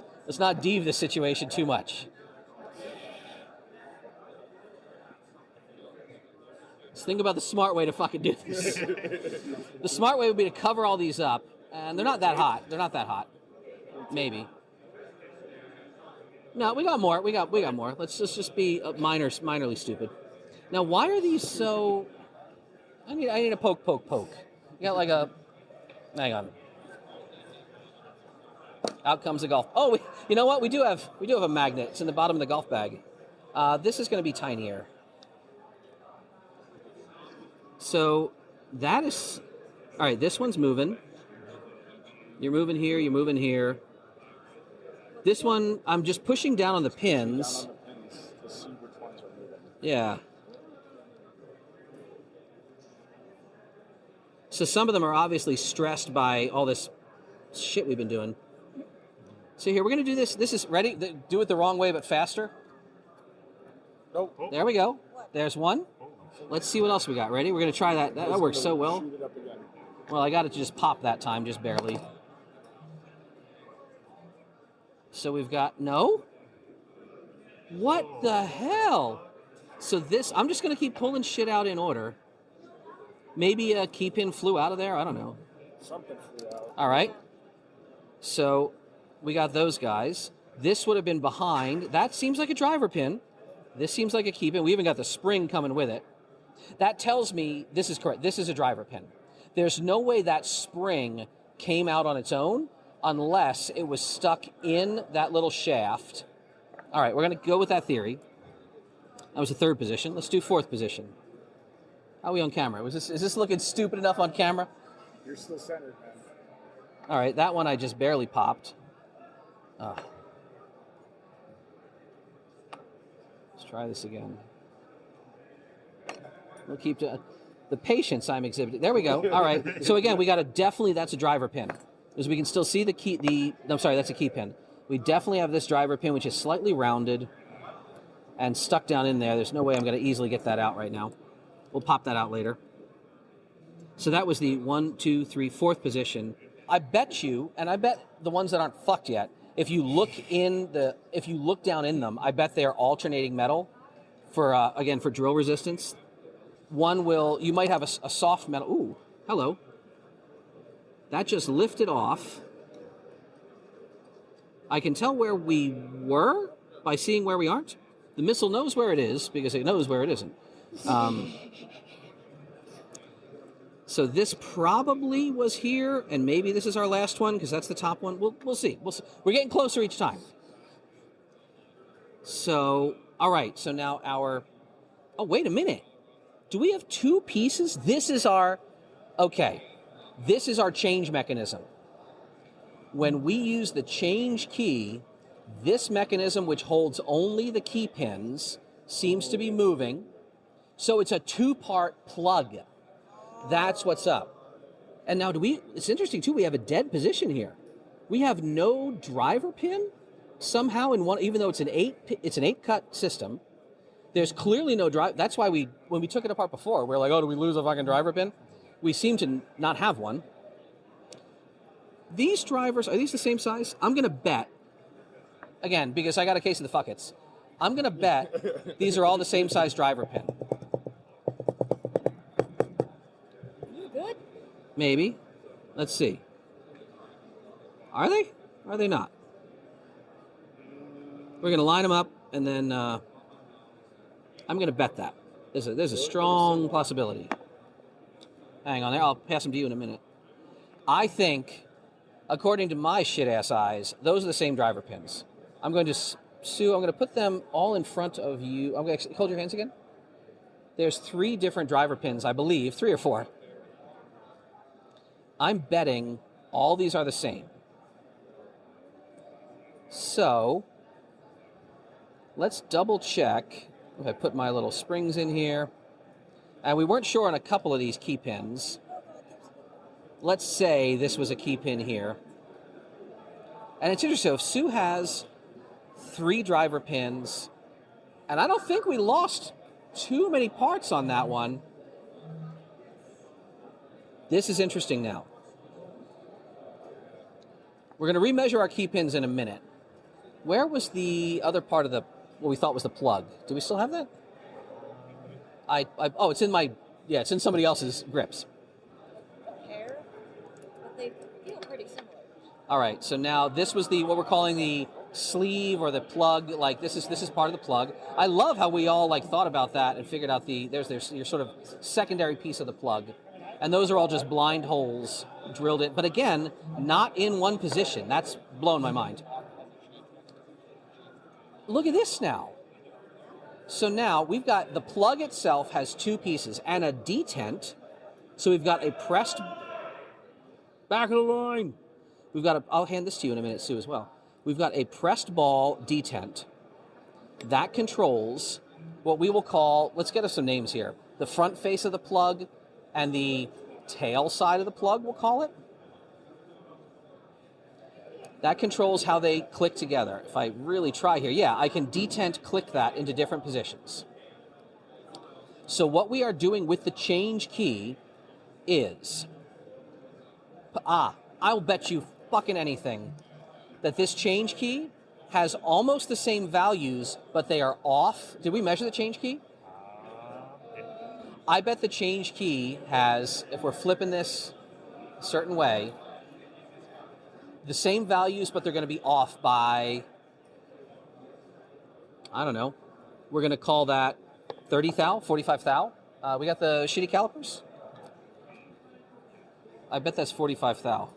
deeve this situation too much. Let's think about the smart way to fucking do this. The smart way would be to cover all these up, and they're not that hot. They're not that hot. Maybe. No, we got more. We got more. Let's just be minorly stupid. Now, why are these so? I need a poke. You got like a. Hang on. Out comes the golf. Oh, you know what? We do have a magnet. It's in the bottom of the golf bag. This is going to be tinier. So that is all right. This one's moving. You're moving here. You're moving here. This one, I'm just pushing down on the pins. To see which ones are moving. Yeah. So some of them are obviously stressed by all this shit we've been doing. So here, we're going to do this. This is ready. Do it the wrong way, but faster. Nope. There we go. There's one. Let's see what else we got. Ready? We're going to try that. That works so well. Shoot it up again. Well, I got it to just pop that time, just barely. So we've got, no? What the hell? So this, I'm just going to keep pulling shit out in order. Maybe a key pin flew out of there. I don't know. Something flew out. All right. So we got those guys. This would have been behind. That seems like a driver pin. This seems like a key pin. We even got the spring coming with it. That tells me this is correct. This is a driver pin. There's no way that spring came out on its own unless it was stuck in that little shaft. All right, we're going to go with that theory. That was the third position. Let's do fourth position. How are we on camera? Is this looking stupid enough on camera? You're still centered, man. All right, that one I just barely popped. Let's try this again. We'll keep the patience I'm exhibiting. There we go. All right. So again, we got that's a driver pin. Because we can still see that's a key pin. We definitely have this driver pin, which is slightly rounded and stuck down in there. There's no way I'm going to easily get that out right now. We'll pop that out later. So that was the 1, 2, 3, 4th position. I bet you, and I bet the ones that aren't fucked yet, if you look down in them, I bet they are alternating metal for drill resistance. You might have a soft metal. Ooh, hello. That just lifted off. I can tell where we were by seeing where we aren't. The missile knows where it is because it knows where it isn't. So this probably was here, and maybe this is our last one because that's the top one. We'll see. We're getting closer each time. So, all right, so now our... Oh, wait a minute. Do we have two pieces? This is our... Okay, this is our change mechanism. When we use the change key, this mechanism, which holds only the key pins, seems to be moving. So it's a two-part plug. That's what's up. And now it's interesting too, we have a dead position here. We have no driver pin somehow in one, even though it's an 8-cut system. There's clearly no drive. That's why when we took it apart before, we were like, oh, do we lose a fucking driver pin? We seem to not have one. These drivers, are these the same size? I'm going to bet, again, because I got a case of the fuckets, I'm going to bet these are all the same size driver pin. You good? Maybe. Let's see. Are they? Or are they not? We're going to line them up, and then I'm going to bet that. There's a strong possibility. Hang on there. I'll pass them to you in a minute. I think, according to my shit-ass eyes, those are the same driver pins. I'm going to, Sue, I'm going to put them all in front of you. I'm going to hold your hands again. There's 3 different driver pins, I believe, 3 or 4. I'm betting all these are the same. So, let's double check. If I put my little springs in here. And we weren't sure on a couple of these key pins. Let's say this was a key pin here. And it's interesting, so if Sue has 3 driver pins, and I don't think we lost too many parts on that one. This is interesting now. We're going to remeasure our key pins in a minute. Where was the other part of what we thought was the plug? Do we still have that? Oh, it's in somebody else's grips. Hair, but they feel pretty similar. All right, so now this was what we're calling the sleeve or the plug. Like this is part of the plug. I love how we all thought about that and figured out there's your sort of secondary piece of the plug, and those are all just blind holes drilled in. But again, not in one position. That's blown my mind. Look at this now. So now we've got the plug itself has 2 pieces and a detent. So we've got a pressed back of the line. I'll hand this to you in a minute, Sue, as well. We've got a pressed ball detent that controls what we will call, let's get us some names here, the front face of the plug and the tail side of the plug, we'll call it. That controls how they click together. If I really try here, I can detent click that into different positions. So what we are doing with the change key is, I'll bet you fucking anything that this change key has almost the same values, but they are off. Did we measure the change key? I bet the change key has, if we're flipping this a certain way, the same values, but they're going to be off by, I don't know, we're going to call that 30 thou, 45 thou. We got the shitty calipers? I bet that's 45 thou,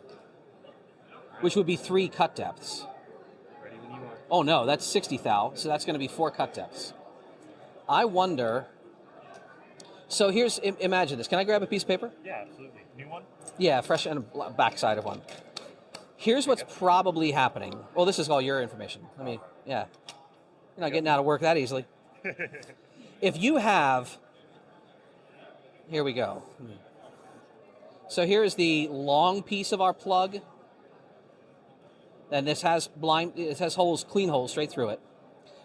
which would be 3 cut depths. Ready when you are. Oh no, that's 60 thou, so that's going to be 4 cut depths. I wonder, so imagine this. Can I grab a piece of paper? Yeah, absolutely. New one? Yeah, fresh and a backside of one. Here's what's probably happening. Well, this is all your information. You're not getting out of work that easily. If you have, here we go. So here's the long piece of our plug. And this has holes, clean holes straight through it.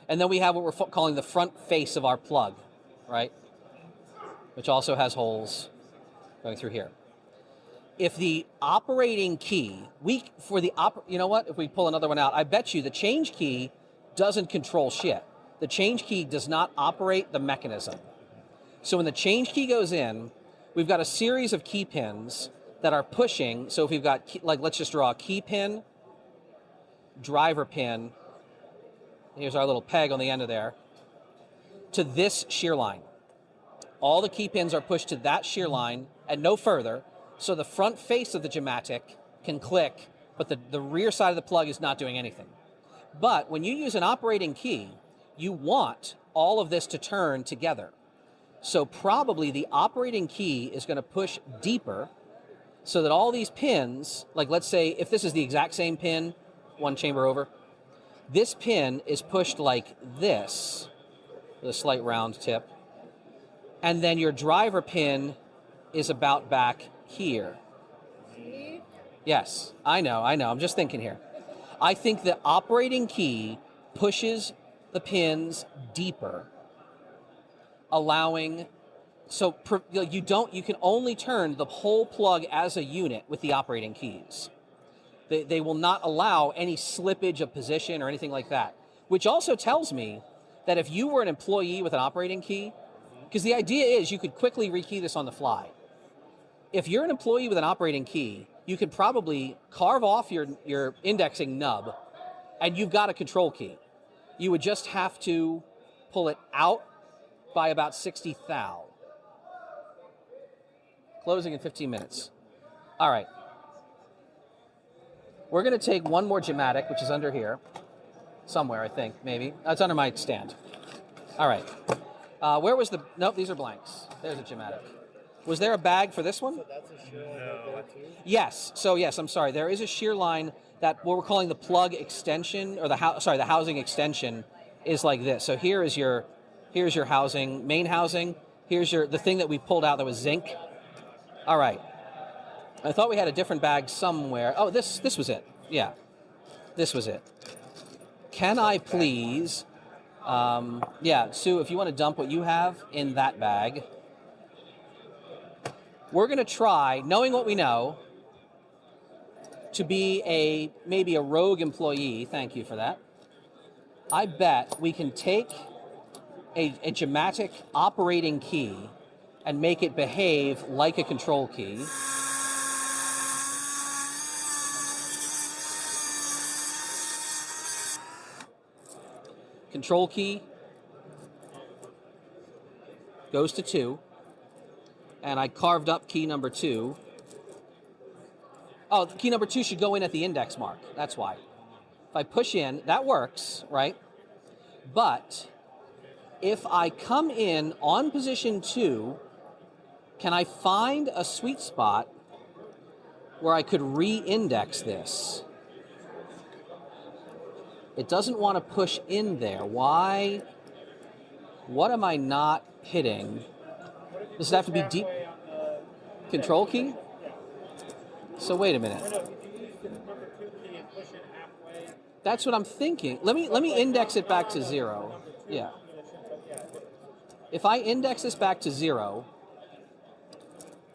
And then we have what we're calling the front face of our plug, right? Which also has holes going through here. If the operating key, you know what? If we pull another one out, I bet you the change key doesn't control shit. The change key does not operate the mechanism. So when the change key goes in, we've got a series of key pins that are pushing. So if we've got, let's just draw a key pin, driver pin. Here's our little peg on the end of there. To this shear line. All the key pins are pushed to that shear line and no further. So the front face of the Gematic can click, but the rear side of the plug is not doing anything. But when you use an operating key, you want all of this to turn together. So probably the operating key is going to push deeper so that all these pins, like let's say if this is the exact same pin, one chamber over, this pin is pushed like this with a slight round tip. And then your driver pin is about back here. Yes, I know. I'm just thinking here. I think the operating key pushes the pins deeper, allowing, so you can only turn the whole plug as a unit with the operating keys. They will not allow any slippage of position or anything like that, which also tells me that if you were an employee with an operating key, because the idea is you could quickly rekey this on the fly. If you're an employee with an operating key, you could probably carve off your indexing nub and you've got a control key. You would just have to pull it out by about 60 thou. Closing in 15 minutes. All right. We're going to take one more gematic, which is under here. Somewhere, I think, maybe. It's under my stand. All right. Where was the... Nope, these are blanks. There's a gematic. Was there a bag for this one? So that's a shear line right there too? Yes. So, yes, I'm sorry. There is a shear line that what we're calling the plug extension, or the housing extension is like this. So here's your housing, main housing. Here's the thing that we pulled out that was zinc. All right. I thought we had a different bag somewhere. Oh, this was it. Yeah. This was it. Can I please... yeah, Sue, if you want to dump what you have in that bag, we're going to try, knowing what we know, to be maybe a rogue employee. Thank you for that. I bet we can take a gematic operating key and make it behave like a control key. Control key goes to 2, and I carved up key number 2. Oh, key number 2 should go in at the index mark. That's why. If I push in, that works, right? But if I come in on position 2, can I find a sweet spot where I could re-index this? It doesn't want to push in there. Why? What am I not hitting? Does it have to be deep? Control key? So wait a minute. That's what I'm thinking. Let me index it back to 0. Yeah. If I index this back to 0,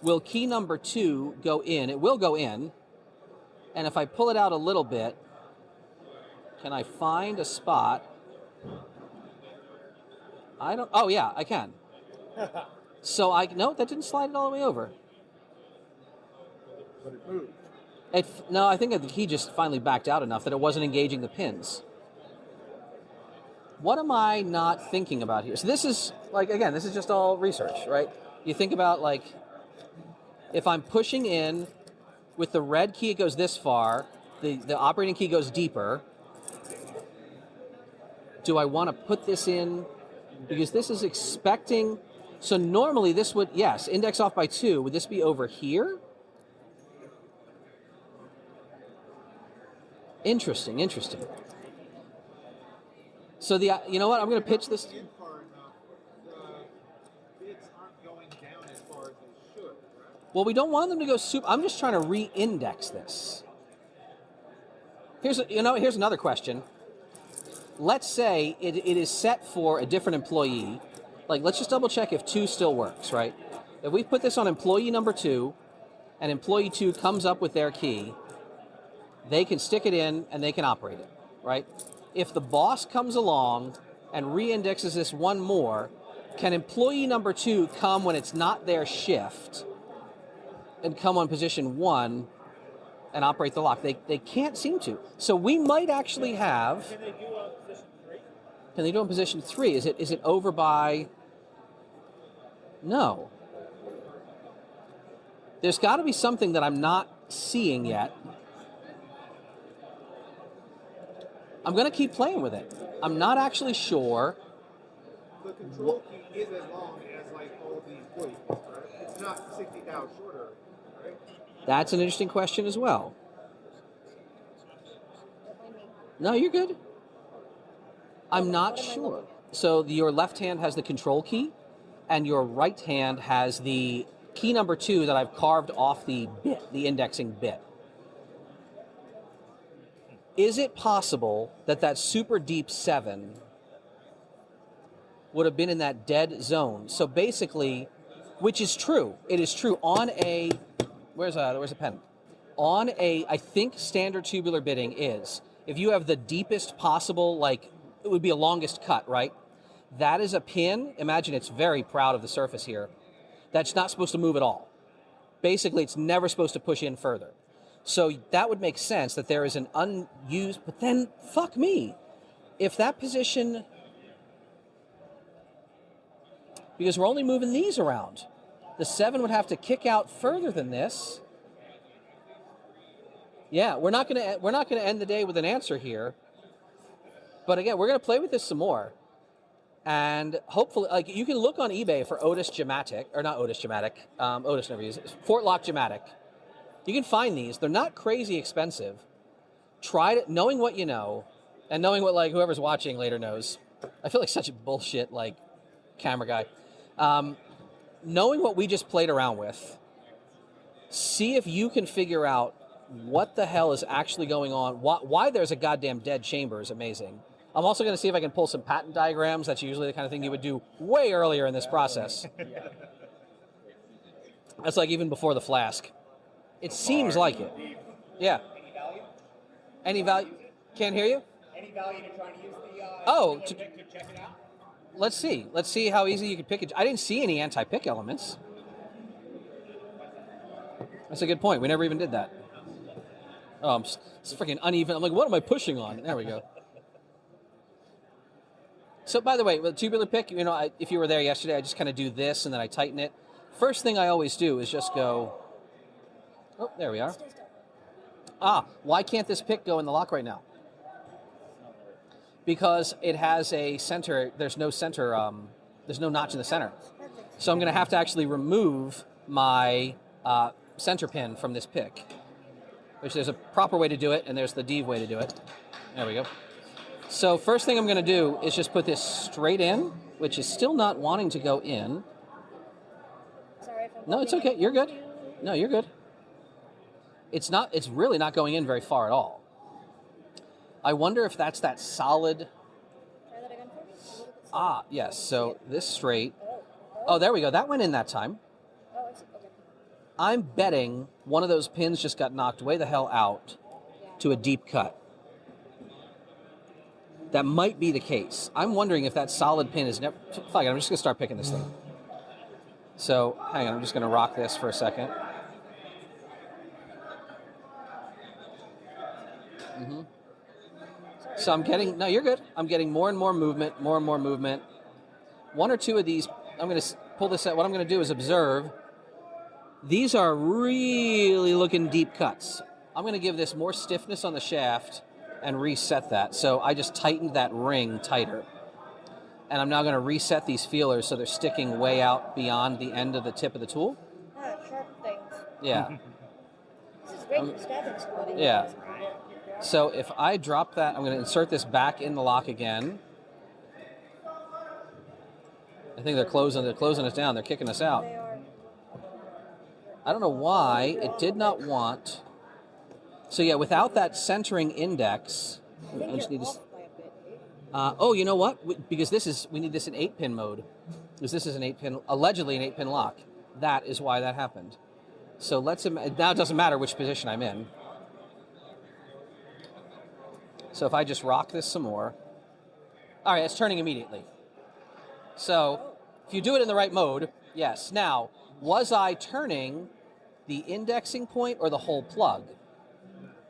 will key number 2 go in? It will go in. And if I pull it out a little bit, can I find a spot? Oh yeah, I can. So no, that didn't slide it all the way over. But it moved. No, I think the key just finally backed out enough that it wasn't engaging the pins. What am I not thinking about here? So this is, again, this is just all research, right? You think about, if I'm pushing in with the red key, it goes this far, the operating key goes deeper. Do I want to put this in? Because this is expecting, so normally this would, yes, index off by 2. Would this be over here? Interesting. So you know what? I'm going to pitch this. In far enough, the bits aren't going down as far as they should, right? Well, we don't want them to go super. I'm just trying to re-index this. Here's another question. Let's say it is set for a different employee. Let's just double check if 2 still works, right? If we put this on employee number 2, and employee 2 comes up with their key, they can stick it in and they can operate it, right? If the boss comes along and re-indexes this one more, can employee number 2 come when it's not their shift and come on position 1 and operate the lock? They can't seem to. So we might actually have... Can they do on position 3? Can they do on position 3? Is it over by... No. There's got to be something that I'm not seeing yet. I'm going to keep playing with it. I'm not actually sure. The control key is as long as like all these weights, right? It's not 60 thou shorter, right? That's an interesting question as well. No, you're good. I'm not sure. So your left hand has the control key, and your right hand has the key number 2 that I've carved off the bit, the indexing bit. Is it possible that that super deep 7 would have been in that dead zone? So basically, which is true. It is true on a, where's a pen? On a, I think standard tubular bitting is, if you have the deepest possible, like, it would be a longest cut, right? That is a pin, imagine it's very proud of the surface here, that's not supposed to move at all. Basically, it's never supposed to push in further. So that would make sense that there is an unused, but then, fuck me. If that position, because we're only moving these around, the 7 would have to kick out further than this. Yeah, we're not gonna end the day with an answer here. But again, we're gonna play with this some more. And hopefully, like, you can look on eBay for Otis Gematic, or not Otis Gematic, Otis never used it, Fort Lock Gematic. You can find these. They're not crazy expensive. Try it, knowing what you know, and knowing what, like, whoever's watching later knows. I feel like such a bullshit, like, camera guy. Knowing what we just played around with, see if you can figure out what the hell is actually going on, why there's a goddamn dead chamber is amazing. I'm also going to see if I can pull some pattern diagrams. That's usually the kind of thing you would do way earlier in this process. That's like even before the flask. It seems like it. Yeah. Any value? Can't hear you? Any value to trying to use the to check it out? Let's see. Let's see how easy you can pick it. I didn't see any anti-pick elements. That's a good point. We never even did that. Oh, it's freaking uneven. I'm like, what am I pushing on? There we go. So, by the way, with tubular pick, you know, if you were there yesterday, I just kind of do this and then I tighten it. First thing I always do is just go. Oh, there we are. Why can't this pick go in the lock right now? Because it has a center. There's no center. There's no notch in the center. So I'm going to have to actually remove my center pin from this pick. Which there's a proper way to do it, and there's the Deve way to do it. There we go. So first thing I'm going to do is just put this straight in, which is still not wanting to go in. Sorry if I'm No, it's okay. You're good. No, you're good. It's not. It's really not going in very far at all. I wonder if that's that solid. Try that again for me. Yes. So this straight. Oh, there we go. That went in that time. Oh, I see. Okay. I'm betting one of those pins just got knocked way the hell out to a deep cut. That might be the case. I'm wondering if that solid pin is never. Fuck it, I'm just going to start picking this thing. So, hang on, I'm just going to rock this for a second. Mm-hmm. So I'm getting. No, you're good. I'm getting more and more movement, more and more movement. One or two of these, I'm going to pull this out. What I'm going to do is observe. These are really looking deep cuts. I'm going to give this more stiffness on the shaft and reset that. So I just tightened that ring tighter. And I'm now going to reset these feelers so they're sticking way out beyond the end of the tip of the tool. Sharp things. Yeah. This is great for stabbing somebody. Yeah. So if I drop that, I'm going to insert this back in the lock again. I think they're closing us down. They're kicking us out. They are. I don't know why it did not want. So yeah, without that centering index, I think I just you're need to. off by a bit. You know what? Because we need this in 8-pin mode. Because this is an 8-pin, allegedly an 8-pin lock. That is why that happened. So now it doesn't matter which position I'm in. So if I just rock this some more. All right, it's turning immediately. So if you do it in the right mode, yes. Now, was I turning the indexing point or the whole plug?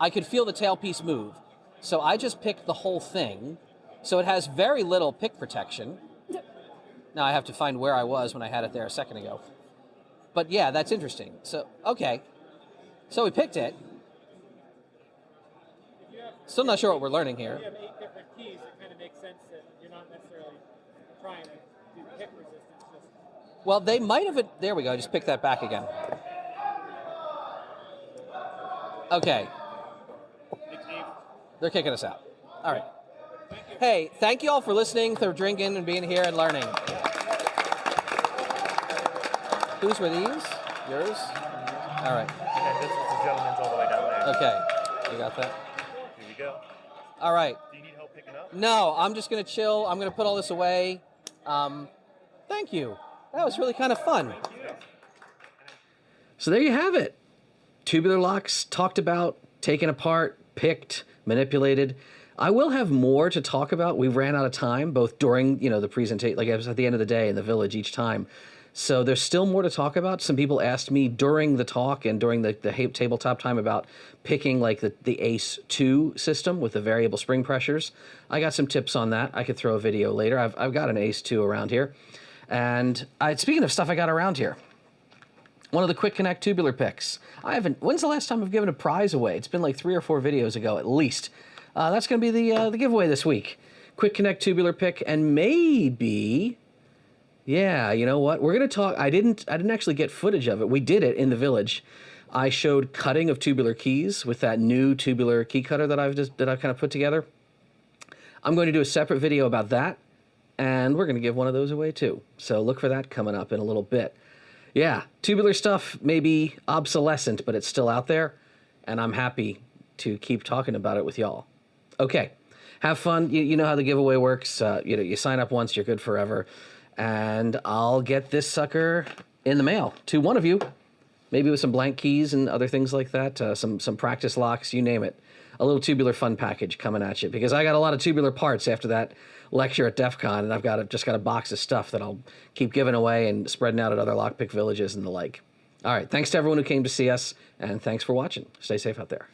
I could feel the tailpiece move. So I just picked the whole thing. So it has very little pick protection. Now I have to find where I was when I had it there a second ago. But yeah, that's interesting. So, okay. So we picked it. Still not sure what we're learning here. You have 8 different not necessarily trying to do hip resistance. Just Well, they might have it. There we go. I just picked that back again. Okay. They're kicking us out. All right. Hey, thank you all for listening, for drinking, and being here and learning. Whose were these? Yours? All right. And this is the gentleman's all the way down there. Okay. You got that? Here we go. All right. Do you need help picking up? No, I'm just going to chill. I'm going to put all this away. Thank you. That was really kind of fun. So there you have it. Tubular locks talked about, taken apart, picked, manipulated. I will have more to talk about. We ran out of time, both during, the presentation, like it was at the end of the day in the village each time. So there's still more to talk about. Some people asked me during the talk and during the tabletop time about picking like the Ace 2 system with the variable spring pressures. I got some tips on that. I could throw a video later. I've got an Ace 2 around here. And speaking of stuff I got around here, one of the Quick Connect tubular picks. When's the last time I've given a prize away? It's been like 3 or 4 videos ago at least. That's going to be the giveaway this week. Quick Connect tubular pick, and maybe, yeah, you know what? We're going to talk. I didn't actually get footage of it. We did it in the village. I showed cutting of tubular keys with that new tubular key cutter that I've kind of put together. I'm going to do a separate video about that, and we're going to give one of those away too. So look for that coming up in a little bit. Yeah, tubular stuff may be obsolescent, but it's still out there, and I'm happy to keep talking about it with y'all. Okay, have fun. You know how the giveaway works. You sign up once, you're good forever. And I'll get this sucker in the mail to one of you, maybe with some blank keys and other things like that, some practice locks, you name it. A little tubular fun package coming at you, because I got a lot of tubular parts after that lecture at DEF CON, and I've just got a box of stuff that I'll keep giving away and spreading out at other lockpick villages and the like. All right, thanks to everyone who came to see us, and thanks for watching. Stay safe out there.